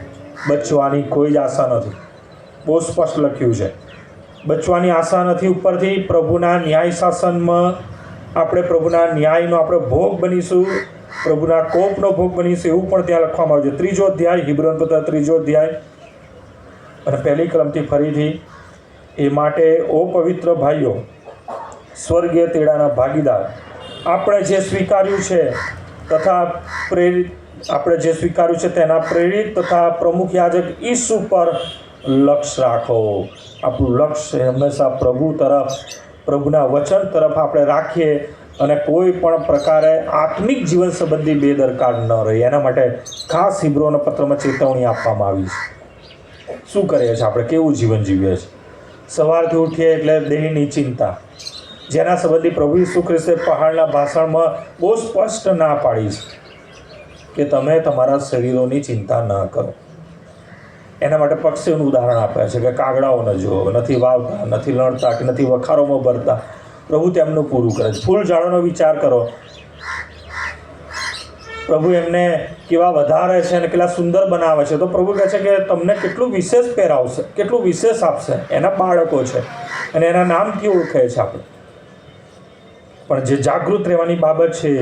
A: બચવાની કોઈ જ આશા નથી. બહુ સ્પષ્ટ લખ્યું છે, બચવાની આશા નથી. ઉપરથી પ્રભુના ન્યાય શાસનમાં આપણે પ્રભુના ન્યાયનો આપણે ભોગ બનીશું, પ્રભુના કોપનો ભોગ બનીશું, એવું પણ ત્યાં લખવામાં આવ્યું છે. 3 અધ્યાય, હિબ્રુઓનો પત્ર 3 અધ્યાય અને 1 કલમથી ફરીથી, એ માટે ઓ પવિત્ર ભાઈઓ, સ્વર્ગીય તેડાના ભાગીદાર, આપણે જે સ્વીકાર્યું છે તથા પ્રેરિત આપણે જે સ્વીકાર્યું છે તેના પ્રેરિત તથા પ્રમુખ યાજક ઈસુ પર લક્ષ્ય રાખો. આપણું લક્ષ્ય હંમેશા પ્રભુ તરફ, પ્રભુના વચન તરફ આપણે રાખીએ અને કોઈ પણ પ્રકારે આત્મિક જીવન સંબંધી બેદરકાર ન રહે. એના માટે ખાસ હિબ્રુઓના પત્રમાં ચેતવણી આપવામાં આવી છે. શું કરીએ છીએ આપણે, કેવું જીવન જીવીએ છીએ? સવારથી ઉઠીએ એટલે દેહની ચિંતા, જેના સંબંધી પ્રભુ ઈસુ ખ્રિસ્તે પહાડના ભાષણમાં બહુ સ્પષ્ટ ના પાડી છે કે તમે તમારા શરીરોની ચિંતા ન કરો. એના માટે પક્ષીઓનું ઉદાહરણ આપ્યા છે કે કાગડાઓને જુઓ, નથી વાવતા, નથી લણતા, કે નથી વખારોમાં ભરતા, પ્રભુ તેમનું પૂરું કરે છે. ફૂલ ઝાડોનો વિચાર કરો, પ્રભુ એમને કેવા વધારે છે અને કેટલા સુંદર બનાવે છે. તો પ્રભુ કહે છે કે તમને કેટલું વિશેષ પહેરાવશે, કેટલું વિશેષ આપશે. એના બાળકો છે અને એના નામથી ઓળખે છે આપણે. પણ જે જાગૃત રહેવાની બાબત છે,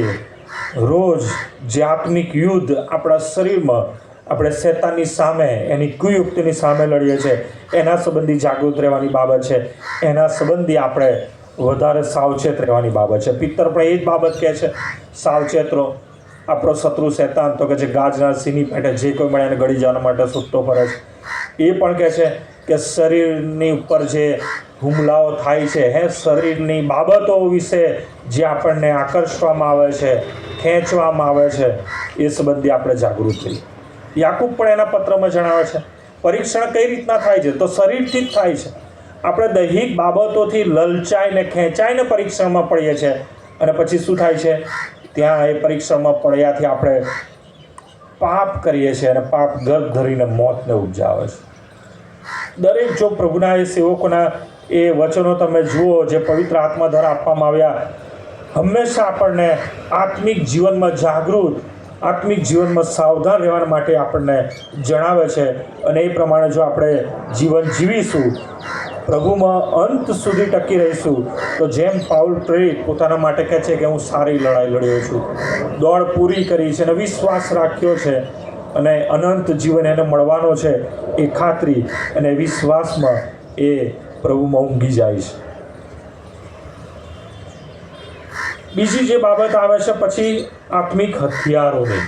A: રોજ જે આત્મિક યુદ્ધ આપણા શરીરમાં આપણે શૈતાનની સામે, એની કુયુક્તિની સામે લડીએ છીએ, એના સંબંધી જાગૃત રહેવાની બાબત છે. એના સંબંધી આપણે વધારે સાવચેત રહેવાની બાબત છે. પિત્તર પણ એ જ બાબત કહે છે, સાવચેત રહો. આપણો શત્રુ શૈતાન તો કે જે ગાજના સિંહની પેટે જે કોઈ મળે એને ગળી જવા માટે સૂકતો ફરે છે. એ પણ કહે છે કે શરીરની ઉપર જે હુમલાઓ થાય છે, શરીરની બાબતો વિશે જે આપણને આકર્ષવામાં આવે છે, ખેંચવામાં આવે છે, એ સંબંધી આપણે જાગૃત થઈએ. યાકૂબ પણ એના પત્રમાં જણાવે છે પરીક્ષણ કઈ રીતના થાય છે, તો શરીરથી જ થાય છે. આપણે દૈહિક બાબતોથી લલચાઈને ખેંચાઈને પરીક્ષણમાં પડીએ છીએ અને પછી શું થાય છે, ત્યાં એ પરીક્ષણમાં પડ્યાથી આપણે પાપ કરીએ છીએ અને પાપ ગર્ભ ધરીને મોતને ઉપજાવે છે. દરેક જો પ્રભુના એ સેવકોના એ વચનો તમે જુઓ જે પવિત્ર આત્મા દ્વારા આપવામાં આવ્યા, હંમેશા આપણને આત્મિક જીવનમાં જાગૃત, આત્મિક જીવનમાં સાવધાન રહેવા માટે આપણને જણાવે છે. અને એ પ્રમાણે જો આપણે જીવન જીવીશું, પ્રભુમાં અંત સુધી ટકી રહીશું, તો જેમ પાઉલ પ્રેરિત પોતાના માટે કહે છે કે હું સારી લડાઈ લડ્યો છું, દોડ પૂરી કરી છે અને વિશ્વાસ રાખ્યો છે અને અનંત જીવન એને મળવાનો છે, એ ખાતરી અને વિશ્વાસમાં એ પ્રભુમાં ઊંઘી જાય છે. બીજી જે બાબત આવે છે પછી આત્મિક હથિયારોની.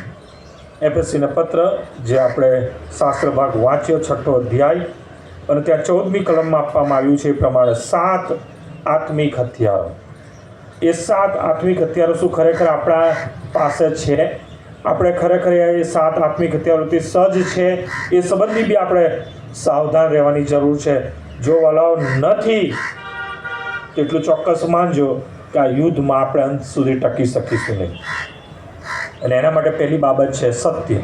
A: એફએસસીના પત્ર જે આપણે શાસ્ત્ર ભાગ વાંચ્યો 6 અધ્યાય અને ત્યાં 14મી કલમમાં આપવામાં આવ્યું છે એ પ્રમાણે 7 આત્મિક હથિયારો. એ 7 આત્મિક હથિયારો શું ખરેખર આપણા પાસે છે? આપણે ખરેખર એ 7 આત્મિક હથિયારોથી સજ્જ છે? એ સંબંધી બી આપણે સાવધાન રહેવાની જરૂર છે. જો વલાવ નથી તેટલું ચોક્કસ માનજો કે આ યુદ્ધમાં આપણે અંત સુધી ટકી શકીશું નહીં. અને એના માટે પહેલી બાબત છે સત્ય.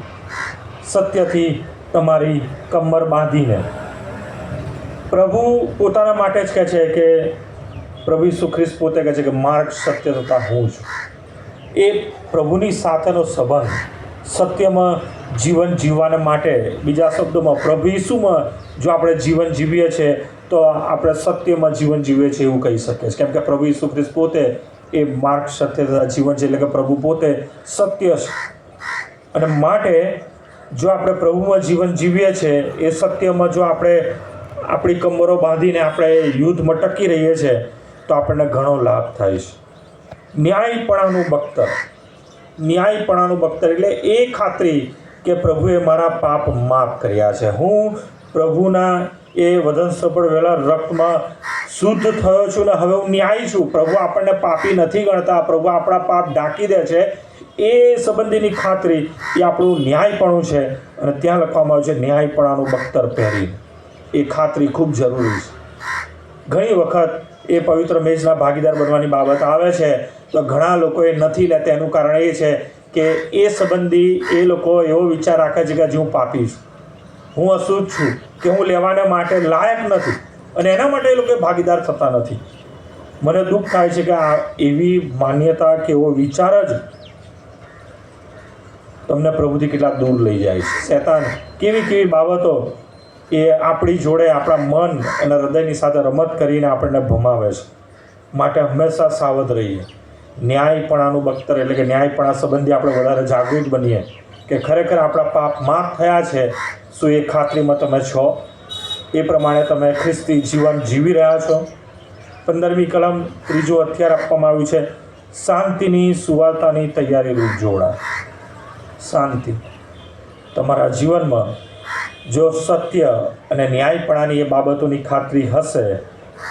A: સત્યથી તમારી કમર બાંધીને, પ્રભુ પોતાના માટે જ કહે છે કે પ્રભુ ઈસુ ખ્રિસ્ત પોતે કહે છે કે માર્ગ, સત્ય તથા હું છું. એ પ્રભુની સાથેનો સંબંધ, સત્યમાં જીવન જીવવાને માટે, બીજા શબ્દોમાં પ્રભુ ઈસુમાં જો આપણે જીવન જીવીએ છીએ તો આપણે સત્યમાં જીવન જીવીએ છીએ એવું કહી શકીએ છીએ. કેમ કે પ્રભુ ઈસુ ખ્રિસ્ત પોતે એ માર્ગ, સત્ય તથા જીવન છે, એટલે કે પ્રભુ પોતે સત્ય છે. અને માટે જો આપણે પ્રભુમાં જીવન જીવીએ છીએ, એ સત્યમાં જો આપણે આપણી કમરો બાંધીને આપણે યુદ્ધમાં ટકી રહીએ છીએ, તો આપણને ઘણો લાભ થાય છે. ન્યાયપણાનું બખ્તર. ન્યાયપણાનું બખ્તર એટલે એ ખાતરી કે પ્રભુએ મારા પાપ માફ કર્યા છે. હું પ્રભુના એ વદન સફળ વેલા રક્તમાં શુદ્ધ થયો છું ને હવે હું ન્યાયી છું. પ્રભુ આપણને પાપી નથી ગણતા, પ્રભુ આપણા પાપ ઢાંકી દે છે. એ સંબંધીની ખાતરી એ આપણું ન્યાયપણું છે. અને ત્યાં લખવામાં આવ્યું છે ન્યાયપણાનું બખ્તર પહેરી. એ ખાતરી ખૂબ જરૂરી છે. ઘણી વખત એ પવિત્ર મેજના ભાગીદાર બનવાની બાબત આવે છે તો ઘણા લોકો એ નથી લેતા. એનું કારણ એ છે કે એ સંબંધી એ લોકો એવો વિચાર રાખે છે કે હજી હું પાપી છું, હું અશુદ્ધ છું, કે હું લેવાને માટે લાયક નથી, અને એના માટે એ લોકો ભાગીદાર થતા નથી. મને દુઃખ થાય છે કે આ એવી માન્યતા કે એવો વિચાર જ તમને પ્રભુથી કેટલા દૂર લઈ જાય છે. શૈતાન કેવી બાબતો એ આપણી જોડે આપણા મન અને હૃદયની સાથે રમત કરીને આપણને ભમાવે છે. માટે હંમેશા સાવધ રહીએ. ન્યાયપણાનું બખ્તર એટલે કે ન્યાયપણા સંબંધી આપણે વધારે જાગૃત બનીએ કે ખરેખર આપણા પાપ માફ થયા છે. શું એ ખાતરીમાં તમે છો? એ પ્રમાણે તમે ખ્રિસ્તી જીવન જીવી રહ્યા છો? 15મી કલમ 3 હથિયાર આપવામાં આવ્યું છે, શાંતિની સુવાર્તાની તૈયારી રૂપ જોડા. શાંતિ તમારા જીવનમાં જો સત્ય અને ન્યાયપણાની એ બાબતોની ખાતરી હશે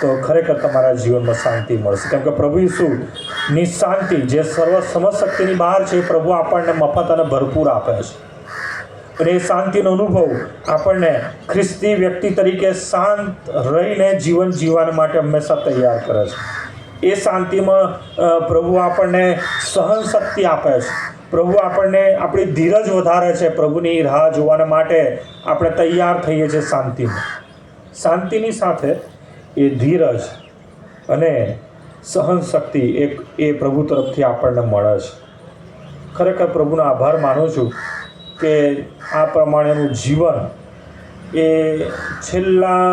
A: તો ખરેખર તમારા જીવનમાં શાંતિ મળશે. કેમ કે પ્રભુ ઈસુની શાંતિ જે સર્વ સમશક્તિની બહાર છે એ પ્રભુ આપણને મફત અને ભરપૂર આપે છે. અને એ શાંતિનો અનુભવ આપણને ખ્રિસ્તી વ્યક્તિ તરીકે શાંત રહીને જીવન જીવવા માટે હંમેશા તૈયાર કરે છે. એ શાંતિમાં પ્રભુ આપણને સહન શક્તિ આપે છે. પ્રભુ આપણને આપણી ધીરજ વધારે છે. પ્રભુની રાહ જોવાના માટે આપણે તૈયાર થઈએ છીએ શાંતિમાં. શાંતિની સાથે એ ધીરજ અને સહન શક્તિ એ પ્રભુ તરફથી આપણને મળે છે. ખરેખર પ્રભુનો આભાર માનું છું કે આ પ્રમાણેનું જીવન એ છેલ્લા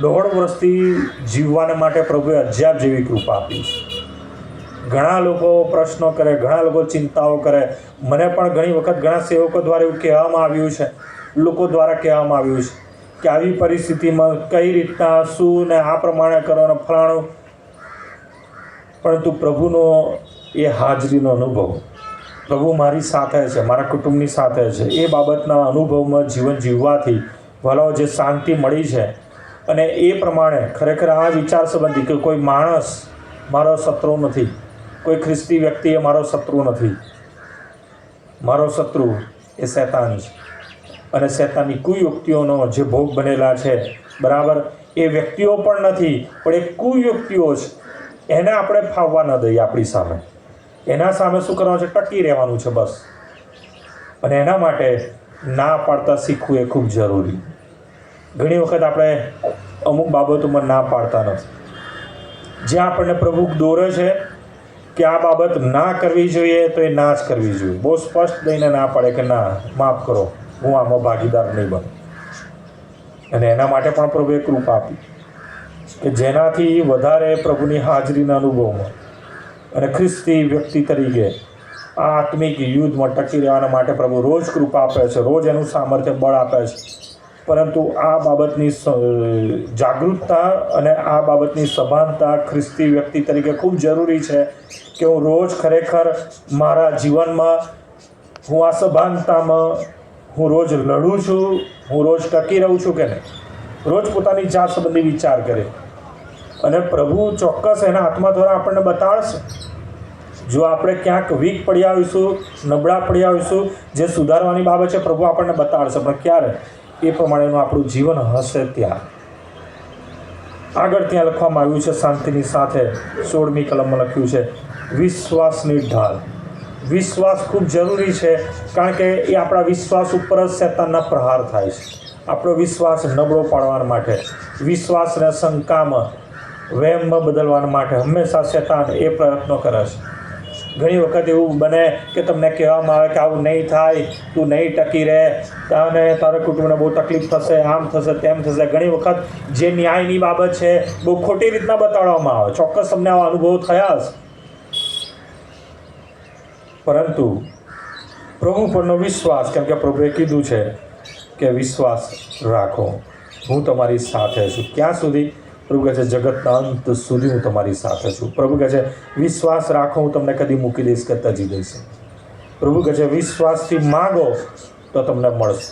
A: 1.5 વર્ષથી જીવવાને માટે પ્રભુએ અજાબ જેવી કૃપા આપી છે. ઘણા લોકો પ્રશ્નો કરે, ઘણા લોકો ચિંતાઓ કરે. મને પણ ઘણી વખત ઘણા સેવકો દ્વારા એવું કહેવામાં આવ્યું છે, લોકો દ્વારા કહેવામાં આવ્યું છે કે આવી પરિસ્થિતિમાં કઈ રીતના શું ને આ પ્રમાણે કરો ને ફલાણું. પરંતુ પ્રભુનો એ હાજરીનો અનુભવ, પ્રભુ મારી સાથે છે, મારા કુટુંબની સાથે છે, એ બાબતના અનુભવમાં જીવન જીવવાથી ભલો જે શાંતિ મળી છે. અને એ પ્રમાણે ખરેખર આ વિચાર સંબંધી કે કોઈ માણસ મારો શત્રુ નથી, કોઈ ખ્રિસ્તી વ્યક્તિ એ મારો શત્રુ નથી. મારો શત્રુ એ શૈતાન છે. અને શૈતાનની કુયુક્તિઓનો જે ભોગ બનેલા છે, બરાબર, એ વ્યક્તિઓ પણ નથી પણ એ કુયુક્તિઓ છે. એને આપણે ફાવવા ન દઈએ આપણી સામે. એના સામે શું કરવાનું છે? ટકી રહેવાનું છે બસ. અને એના માટે ના પાડતા શીખવું એ ખૂબ જરૂરી. ઘણી વખત આપણે અમુક બાબતોમાં ના પાડતા નથી. જ્યાં આપણને પ્રભુ દોરે છે કે આ બાબત ના કરવી જોઈએ તો એ ના જ કરવી જોઈએ. બહુ સ્પષ્ટ દઈને ના પાડે કે ના, માફ કરો, હું આમાં ભાગીદાર નહીં બનું. અને એના માટે પણ પ્રભુએ કૃપા આપી કે જેનાથી વધારે પ્રભુની હાજરીના અનુભવમાં અને ખ્રિસ્તી વ્યક્તિ તરીકે આ આત્મિક યુદ્ધમાં ટકી રહેવાના માટે પ્રભુ રોજ કૃપા આપે છે, રોજ એનું સામર્થ્ય બળ આપે છે. પરંતુ આ બાબતની જાગૃતતા અને આ બાબતની સભાનતા ખ્રિસ્તી વ્યક્તિ તરીકે ખૂબ જરૂરી છે કે હું રોજ ખરેખર મારા જીવનમાં હું આ સભાનતામાં હું રોજ લડું છું, હું રોજ ટકી રહું છું કે નહીં. રોજ પોતાની જાત સંબંધી વિચાર કરે. અને પ્રભુ ચોક્કસ એના આત્મા દ્વારા આપણને બતાડશે. જો આપણે ક્યાંક વીક પડ્યા હોઈશું, નબળા પડ્યા હોઈશું, જે સુધારવાની બાબત છે પ્રભુ આપણને બતાડશે. પણ ક્યારે? એ પ્રમાણેનું આપણું જીવન હશે ત્યાં. આગળ ત્યાં લખવામાં આવ્યું છે શાંતિની સાથે 16મી કલમમાં લખ્યું છે વિશ્વાસની ઢાલ. વિશ્વાસ ખૂબ જરૂરી છે કારણ કે એ આપણા વિશ્વાસ ઉપર જ શૈતાનના પ્રહાર થાય છે. આપણો વિશ્વાસ નબળો પાડવા માટે, વિશ્વાસને શંકામાં, વહેમમાં બદલવા માટે હંમેશા શૈતાન એ પ્રયત્નો કરે છે. ઘણી વખત એવું બને કે તમને કહેવામાં આવે કે આવું નહીં થાય, તું નહીં ટકી રહે, અને તારા કુટુંબને બહુ તકલીફ થશે, આમ થશે, તેમ થશે. ઘણી વખત જે ન્યાયની બાબત છે બહુ ખોટી રીતના બતાડવામાં આવે. ચોક્કસ તમને આવા અનુભવ થયા હશે. પરંતુ પ્રભુ પરનો વિશ્વાસ, કેમ કે પ્રભુએ કીધું છે કે વિશ્વાસ રાખો, હું તમારી સાથે છું. ક્યાં સુધી? પ્રભુ કહે છે જગતના અંત સુધી હું તમારી સાથે છું. પ્રભુ કહે છે વિશ્વાસ રાખો, હું તમને કદી મૂકી દઈશ કે તજી દઈશ. પ્રભુ કહે છે વિશ્વાસથી માગો તો તમને મળશે,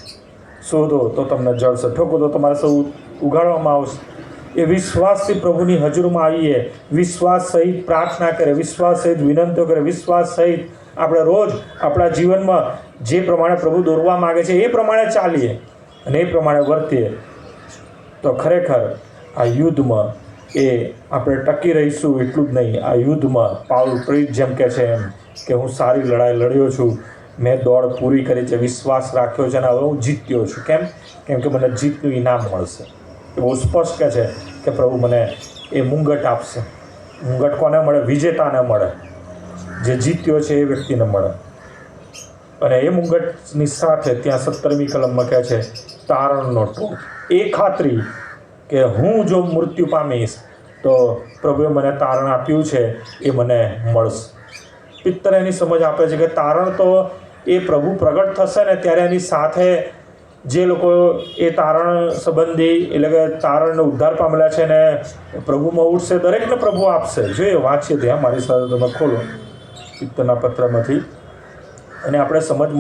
A: શોધો તો તમને જળશે, ઠોકો તો તમારે સૌ ઉગાડવામાં આવશે. એ વિશ્વાસથી પ્રભુની હજુરમાં આવીએ, વિશ્વાસ સહિત પ્રાર્થના કરે, વિશ્વાસ સહિત વિનંતીઓ કરે, વિશ્વાસ સહિત આપણે રોજ આપણા જીવનમાં જે પ્રમાણે પ્રભુ દોરવા માગે છે એ પ્રમાણે ચાલીએ અને એ પ્રમાણે વર્તીએ તો ખરેખર આ યુદ્ધમાં એ આપણે ટકી રહીશું. એટલું જ નહીં, આ યુદ્ધમાં પાઉલ પ્રેરિત જેમ કહે છે એમ કે હું સારી લડાઈ લડ્યો છું, મેં દોડ પૂરી કરી છે, વિશ્વાસ રાખ્યો છે અને હવે હું જીત્યો છું. કેમ કે મને જીતનું ઇનામ મળશે. એ બહુ સ્પષ્ટ કહે છે કે પ્રભુ મને એ મુંગટ આપશે. મુંગટ કોને મળે? વિજેતાને મળે. જે જીત્યો છે એ વ્યક્તિને મળે. અને એ મુંગટની સાથે ત્યાં 17મી કલમમાં કહે છે તારણનો ટોપ. એ ખાતરી કે હું જો મૃત્યુ પામીશ તો પ્રભુએ મને તારણ આપ્યું છે એ મને મળશે. પિત્તર એની સમજ આપે છે કે તારણ તો એ પ્રભુ પ્રગટ થશે ને ત્યારે એની સાથે જે લોકો એ તારણ સંબંધી એટલે કે તારણનો ઉદ્ધાર પામેલા છે ને પ્રભુમાં ઉઠશે દરેકને પ્રભુ આપશે. જોઈએ વાંચીએ ત્યાં મારી સાથે તમે ખોલો પિત્તરના પત્રમાંથી અને આપણે સમજ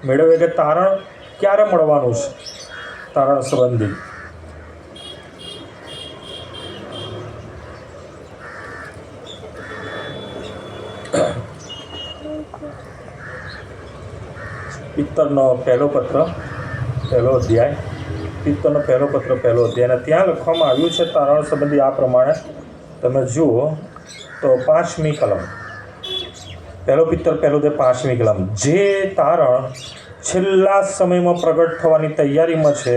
A: મેળવીએ કે તારણ ક્યારે મળવાનું છે. તારણ સંબંધી પિત્તરનો પહેલો અધ્યાય, પિત્તરનો પહેલો અધ્યાય, અને ત્યાં લખવામાં આવ્યું છે તારણ સંબંધી આ પ્રમાણે. તમે જુઓ તો 5મી કલમ, પહેલો પિત્તર પહેલો તે 5મી કલમ. જે તારણ છેલ્લા સમયમાં પ્રગટ થવાની તૈયારીમાં છે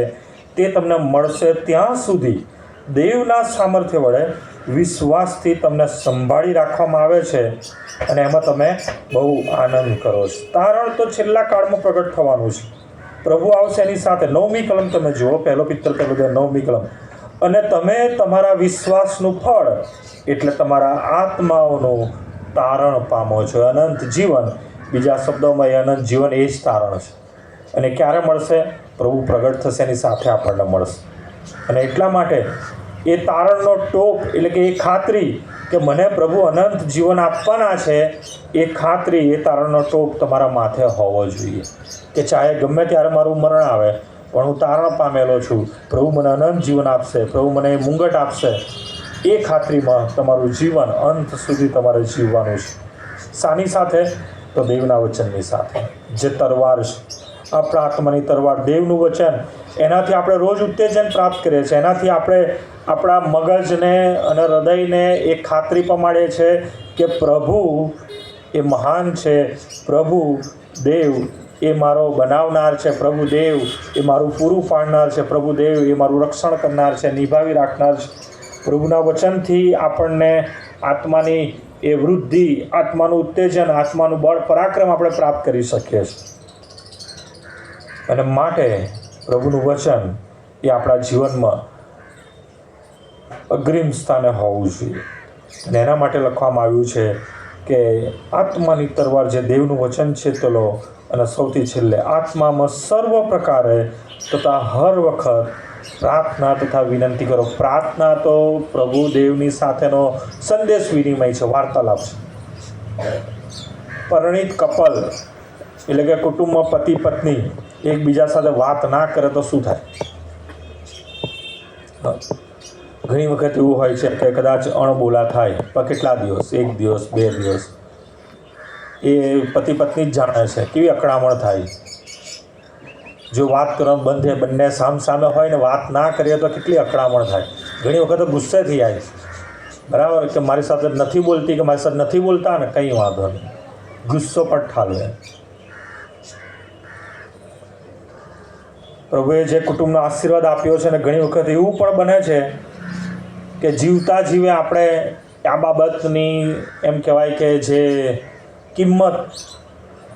A: તે તમને મળશે ત્યાં સુધી દેવના સામર્થ્ય વડે વિશ્વાસથી તમને સંભાળી રાખવામાં આવે છે અને એમાં તમે બહુ આનંદ કરો છો. તારણ તો છેલ્લા કાળમાં પ્રગટ થવાનું છે. પ્રભુ આવશે એની સાથે. 9મી કલમ તમે જુઓ, પહેલો પિત્તર પહેલો 9મી કલમ. અને તમે તમારા વિશ્વાસનું ફળ એટલે તમારા આત્માઓનું તારણ પામો છો. અનંત જીવન, બીજા શબ્દોમાં એ અનંત જીવન એ જ તારણ છે. અને ક્યારે મળશે? પ્રભુ પ્રગટ થશે એની સાથે આપણને મળશે. અને એટલા માટે એ તારણનો ટોપ એટલે કે એ ખાતરી કે મને પ્રભુ અનંત જીવન આપવાના છે, એ ખાતરી, એ તારણનો ટોપ તમારા માથે હોવો જોઈએ કે ચાહે ગમે ત્યારે મારું મરણ આવે પણ હું તારણ પામેલો છું, પ્રભુ મને અનંત જીવન આપશે, પ્રભુ મને મુંગટ આપશે. એ ખાતરીમાં તમારું જીવન અંત સુધી તમારે જીવવાનું છે. શાની સાથે? તો દેવના વચનની સાથે, જે તરવાર છે, આપણા આત્માની તરવાર, દેવનું વચન. એનાથી આપણે રોજ ઉત્તેજન પ્રાપ્ત કરીએ છીએ. એનાથી આપણે આપણા મગજને અને હૃદયને એ ખાતરી પમાડે છે કે પ્રભુ એ મહાન છે, પ્રભુ દેવ એ મારો બનાવનાર છે, પ્રભુ દેવ એ મારું પૂરું પાડનાર છે, પ્રભુ દેવ એ મારું રક્ષણ કરનાર છે, નિભાવી રાખનાર છે. પ્રભુના વચનથી આપણને આત્માની એ વૃદ્ધિ, આત્માનું ઉત્તેજન, આત્માનું બળ, પરાક્રમ આપણે પ્રાપ્ત કરી શકીએ છીએ. અને માટે પ્રભુનું વચન એ આપણા જીવનમાં અગ્રિમ સ્થાને હોવું જોઈએ. અને એના માટે લખવામાં આવ્યું છે કે આત્માની તરવાર જે દેવનું વચન છે તે લો, અને સૌથી છેલ્લે આત્મામાં સર્વ પ્રકારે તથા હર વખત પ્રાર્થના તથા વિનંતી કરો. પ્રાર્થના તો પ્રભુ દેવની સાથેનો સંદેશ વિનિમય છે, વાર્તાલાપ છે. પરિણીત કપલ એટલે કે કુટુંબમાં પતિ પત્ની એકબીજા સાથે વાત ના કરે તો શું થાય? ઘણી વખત એવું હોય છે કે કદાચ અણબોલા થાય, પણ કેટલા દિવસ? 1 દિવસ, 2 દિવસ, એ પતિ પત્ની જ જાણે છે. કેવી અકળામણ થાય. જો વાત કરવાનું બંધ થાય, બંને સામે હોય ને વાત ના કરીએ તો કેટલી અકળામણ થાય. ઘણી વખત ગુસ્સે થઈ જાય, બરાબર, કે મારી સાથે નથી બોલતી કે મારી સાથે નથી બોલતા ને કંઈ વાંધો નહીં, ગુસ્સો પણ ઠાલવે. પ્રભુએ જે કુટુંબનો આશીર્વાદ આપ્યો છે, અને ઘણી વખત એવું પણ બને છે કે જીવતા જીવે આપણે આ બાબતની એમ કહેવાય કે જે કિંમત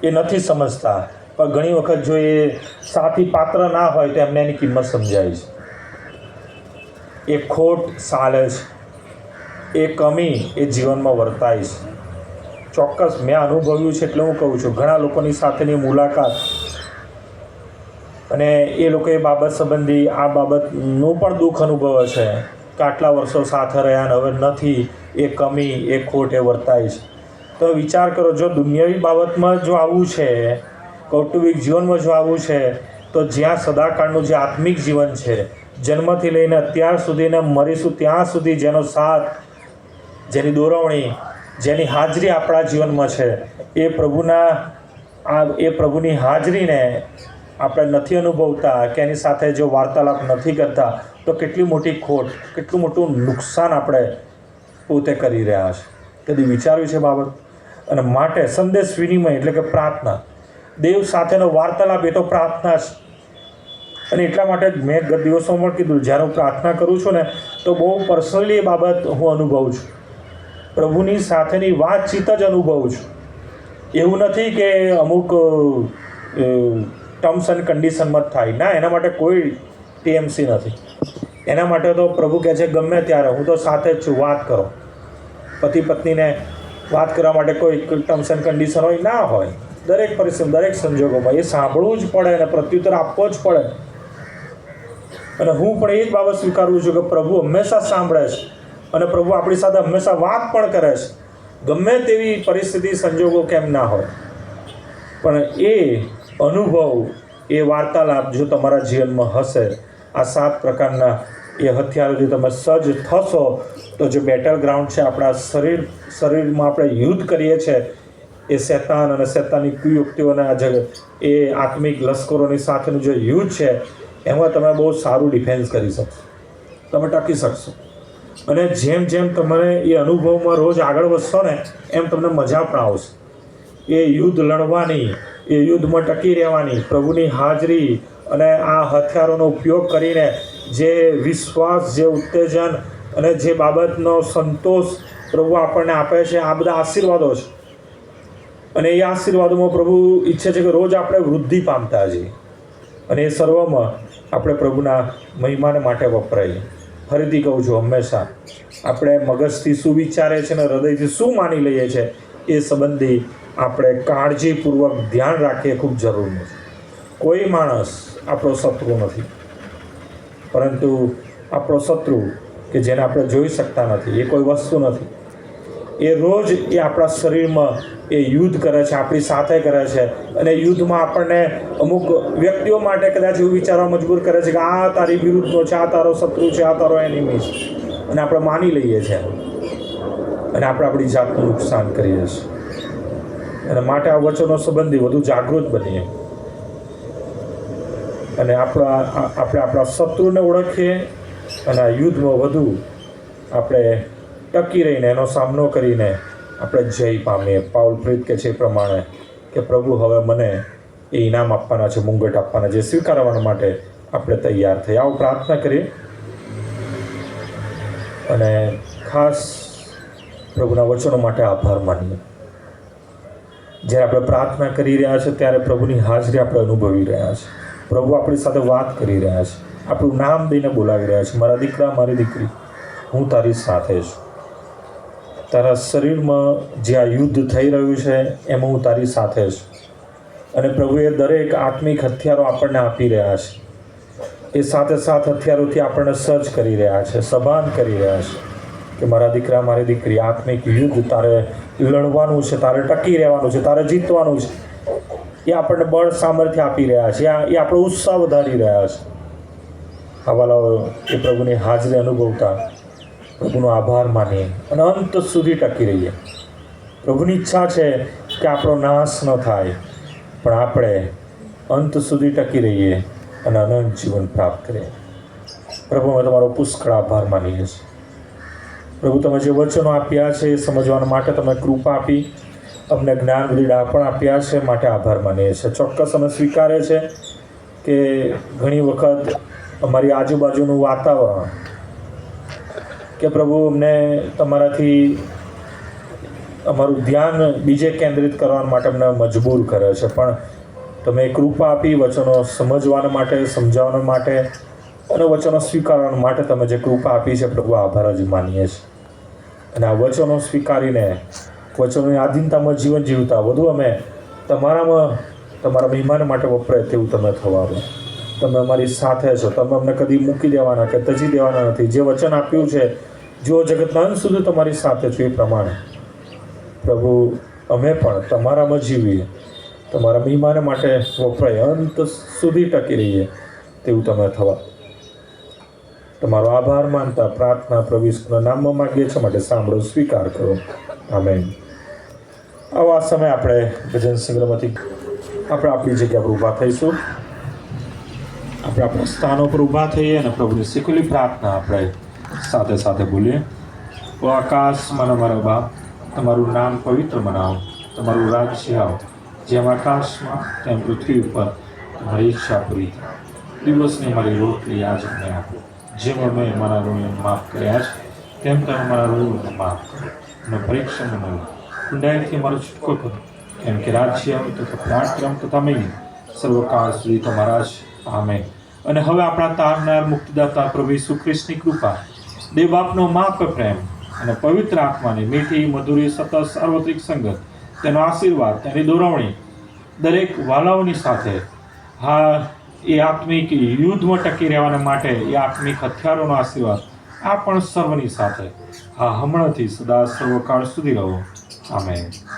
A: એ નથી સમજતા, પણ ઘણી વખત જો એ સાથી પાત્ર ના હોય તો એમને એની કિંમત સમજાય છે. એ ખોટ ચાલે છે, એ કમી એ જીવનમાં વર્તાય છે. ચોક્કસ મેં અનુભવ્યું છે એટલે હું કહું છું. ઘણા લોકોની સાથેની મુલાકાત અને એ લોકો એ બાબત સંબંધી આ બાબતનું પણ દુઃખ અનુભવે છે કે આટલા વર્ષો સાથે રહ્યા અને હવે નથી, એ કમી, એ ખોટ એ વર્તાય છે. તો વિચાર કરો, જો દુનિયાવી બાબતમાં જો આવું છે, કૌટુંબિક જીવનમાં જો આવું છે, તો જ્યાં સદાકાળનું જે આત્મિક જીવન છે, જન્મથી લઈને અત્યાર સુધીને મરીશું ત્યાં સુધી જેનો સાથ, જેની દોરવણી, જેની હાજરી આપણા જીવનમાં છે, એ પ્રભુની હાજરીને આપણે નથી અનુભવતા કે એની સાથે જો વાર્તાલાપ નથી કરતા, તો કેટલી મોટી ખોટ, કેટલું મોટું નુકસાન આપણે પોતે કરી રહ્યા છે. કદી વિચાર્યું છે બાબત? અને માટે સંદેશ વિનિમય એટલે કે પ્રાર્થના, દેવ સાથેનો વાર્તાલાપ એ તો પ્રાર્થના છે. અને એટલા માટે જ મેં ગત દિવસોમાં પણ કીધું, જ્યારે હું પ્રાર્થના કરું છું ને તો બહુ પર્સનલી એ બાબત હું અનુભવું છું. પ્રભુની સાથેની વાતચીત જ અનુભવું છું. એવું નથી કે અમુક ટર્મ્સ એન્ડ કન્ડિશનમાં જ થાય ના, એના માટે કોઈ ટીએમસી નથી. એના માટે તો પ્રભુ કહે છે ગમે ત્યારે હું તો સાથે જ છું, વાત કરો. પતિ પત્નીને વાત કરવા માટે કોઈ ટર્મ્સ એન્ડ કન્ડિશન હોય ના હોય. દરેક પરિસ્થિતિ, દરેક સંજોગોમાં એ સાંભળવું જ પડે અને પ્રત્યુત્તર આપવો જ પડે. અને હું પણ એ જ બાબત સ્વીકારું છું કે પ્રભુ હંમેશા સાંભળે છે અને પ્રભુ આપણી સાથે હંમેશા વાત પણ કરે છે, ગમે તેવી પરિસ્થિતિ સંજોગો કેમ ના હોય. પણ એ અનુભવ, એ વાર્તાલાપ જો તમારા જીવનમાં હશે, આ 7 પ્રકારના એ હથિયારોથી તમે સજ્જ થશો, તો જે બેટલ ગ્રાઉન્ડ છે આપણા શરીરમાં આપણે યુદ્ધ કરીએ છીએ, એ શૈતાન અને શૈતાની કુયુક્તિઓના એ આત્મિક લશ્કરોની સાથેનું જે યુદ્ધ છે, એમાં તમે બહુ સારું ડિફેન્સ કરી શકશો, તમે ટકી શકશો. અને જેમ જેમ તમે એ અનુભવમાં રોજ આગળ વધશો ને, એમ તમને મજા પણ આવશે. એ યુદ્ધ લડવાની, એ યુદ્ધમાં ટકી રહેવાની, પ્રભુની હાજરી અને આ હથિયારોનો ઉપયોગ કરીને જે વિશ્વાસ, જે ઉત્તેજન અને જે બાબતનો સંતોષ પ્રભુ આપણને આપે છે, આ બધા આશીર્વાદો છે. અને એ આશીર્વાદોમાં પ્રભુ ઈચ્છે છે કે રોજ આપણે વૃદ્ધિ પામતા જઈએ અને એ સર્વમાં આપણે પ્રભુના મહિમાને માટે વપરાઈએ. ફરીથી કહું છું, હંમેશા આપણે મગજથી શું વિચારે છે અને હૃદયથી શું માની લઈએ છીએ, એ સંબંધી આપણે કાળજીપૂર્વક ધ્યાન રાખીએ, ખૂબ જરૂરી છે. કોઈ માણસ આપણો શત્રુ નથી, પરંતુ આપણો શત્રુ કે જેને આપણે જોઈ શકતા નથી, એ કોઈ વસ્તુ નથી. એ રોજ એ આપણા શરીરમાં એ યુદ્ધ કરે છે, આપણી સાથે કરે છે. અને યુદ્ધમાં આપણને અમુક વ્યક્તિઓ માટે કદાચ એવું વિચારવા મજબૂર કરે છે કે આ તારી વિરુદ્ધનો છે, આ તારો શત્રુ છે, આ તારો એનિમી છે. અને આપણે માની લઈએ છીએ અને આપણે આપણી જાતનું નુકસાન કરીએ છીએ. અને માટે આ વચનો સંબંધી વધુ જાગૃત બનીએ અને આપણે આપણા શત્રુને ઓળખીએ અને આ યુદ્ધમાં વધુ આપણે ટકી રહીને એનો સામનો કરીને આપણે જય પામીએ. પાઉલ પ્રેરિત કહે છે એ પ્રમાણે કે પ્રભુ હવે મને એ ઇનામ આપવાના છે, મુંગટ આપવાના છે, સ્વીકારવા માટે આપણે તૈયાર થઈ. આવું પ્રાર્થના કરીએ અને ખાસ પ્રભુના વચનો માટે આભાર માનીએ. જ્યારે આપણે પ્રાર્થના કરી રહ્યા છીએ ત્યારે પ્રભુની હાજરી આપણે અનુભવી રહ્યા છીએ. પ્રભુ આપણી સાથે વાત કરી રહ્યા છે, આપણું નામ દઈને બોલાવી રહ્યા છે, મારા દીકરા, મારી દીકરી, હું તારી સાથે છું. તારા શરીરમાં જે આ યુદ્ધ થઈ રહ્યું છે એમાં હું તારી સાથે છું. અને પ્રભુએ દરેક આત્મિક હથિયારો આપણને આપી રહ્યા છે. એ સાથે હથિયારોથી આપણને સજ્જ કરી રહ્યા છે, સભાન કરી રહ્યા છે કે મારા દીકરા, મારી દીકરી, આત્મિક યુદ્ધ તારે લડવાનું છે, તારે ટકી રહેવાનું છે, તારે જીતવાનું છે. એ આપણને બળ સામર્થ્ય આપી રહ્યા છે, એ આપણો ઉત્સાહ વધારી રહ્યા છે. હવાલાઓ એ પ્રભુની હાજરી અનુભવતા પ્રભુનો આભાર માનીએ અને અંત સુધી ટકી રહીએ. પ્રભુની ઈચ્છા છે કે આપણો નાશ ન થાય, પણ આપણે અંત સુધી ટકી રહીએ અને અનંત જીવન પ્રાપ્ત કરીએ. પ્રભુ, અમે તમારો પુષ્કળ આભાર માનીએ છીએ. પ્રભુ, તમે જે વચનો આપ્યા છે એ સમજવા માટે તમે કૃપા આપી, અમને જ્ઞાન બધી ડાપણ આપ્યા છે, માટે આભાર માનીએ છીએ. ચોક્કસ અમે સ્વીકારે છે કે ઘણી વખત અમારી આજુબાજુનું વાતાવરણ કે પ્રભુ અમને તમારાથી અમારું ધ્યાન બીજે કેન્દ્રિત કરવા માટે અમને મજબૂર કરે છે. પણ તમે કૃપા આપી વચનો સમજવાના માટે, સમજાવવા માટે અને વચનો સ્વીકારવા માટે તમે જે કૃપા આપી છે પ્રભુ, આભાર જ માનીએ છીએ. અને આ વચનો સ્વીકારીને વચનોની આધીનતામાં જીવન જીવતા વધુ અમે તમારામાં, તમારા મહેમાન માટે વપરાય તેવું તમે થવા દો. તમે અમારી સાથે છો, તમે અમને કદી મૂકી દેવાના કે તજી દેવાના નથી. જે વચન આપ્યું છે, જો જગતના અંત સુધી તમારી સાથે છો, એ પ્રમાણે પ્રભુ અમે પણ તમારામાં જીવીએ, તમારા મહેમાન માટે વપરાય, અંત સુધી ટકી રહીએ તેવું તમે થવા. તમારો આભાર માનતા પ્રાર્થના પ્રભુ ઈસુના નામમાં માગીએ છીએ, માટે સાંભળો, સ્વીકાર કરો. આમેન. આવા સમય આપણે ભજન સંગ્રહમાંથી આપણે આપણી જગ્યા પર ઊભા થઈશું. આપણે આપણા સ્થાનો પર ઊભા થઈએ અને પ્રભુની શીખેલી પ્રાર્થના આપણે સાથે સાથે બોલીએ. ઓ આકાશમાં મારા બાપ, તમારું નામ પવિત્ર બનાવો, તમારું રાજ્ય આવો, જેમ આકાશમાં તેમ પૃથ્વી ઉપર તમારી ઈચ્છા પૂરી થાય. દિવસની અમારી રોટલી આજ અમને આપો, જેમ અમે અમારા ઋણને માફ કર્યા છે તેમ તમે અમારા ઋણને માફ કરો. અને પરીક્ષામાં ઊંડાઈથી અમારો છૂટકો કરો, કેમ કે રાજ્ય તથા પરાક્રમ તથા મહિમ સર્વકાળ સુધી તમારા જ. આમેન. અને હવે આપણા તારનાર મુક્તિદાતા પ્રભુ ઈસુ ખ્રિસ્તની કૃપા, દેવ બાપનો માપ પ્રેમ અને પવિત્ર આત્માની મીઠી મધુરી સતત સાર્વત્રિક સંગત, તેનો આશીર્વાદ, તેની દોરવણી દરેક વાલાઓની સાથે, હા, એ આત્મિક યુદ્ધમાં ટકી રહેવાના માટે એ આત્મિક હથિયારોનો આશીર્વાદ આ પણ સર્વની સાથે, હા, હમણાંથી સદા સર્વકાળ સુધી રહો. આમેન.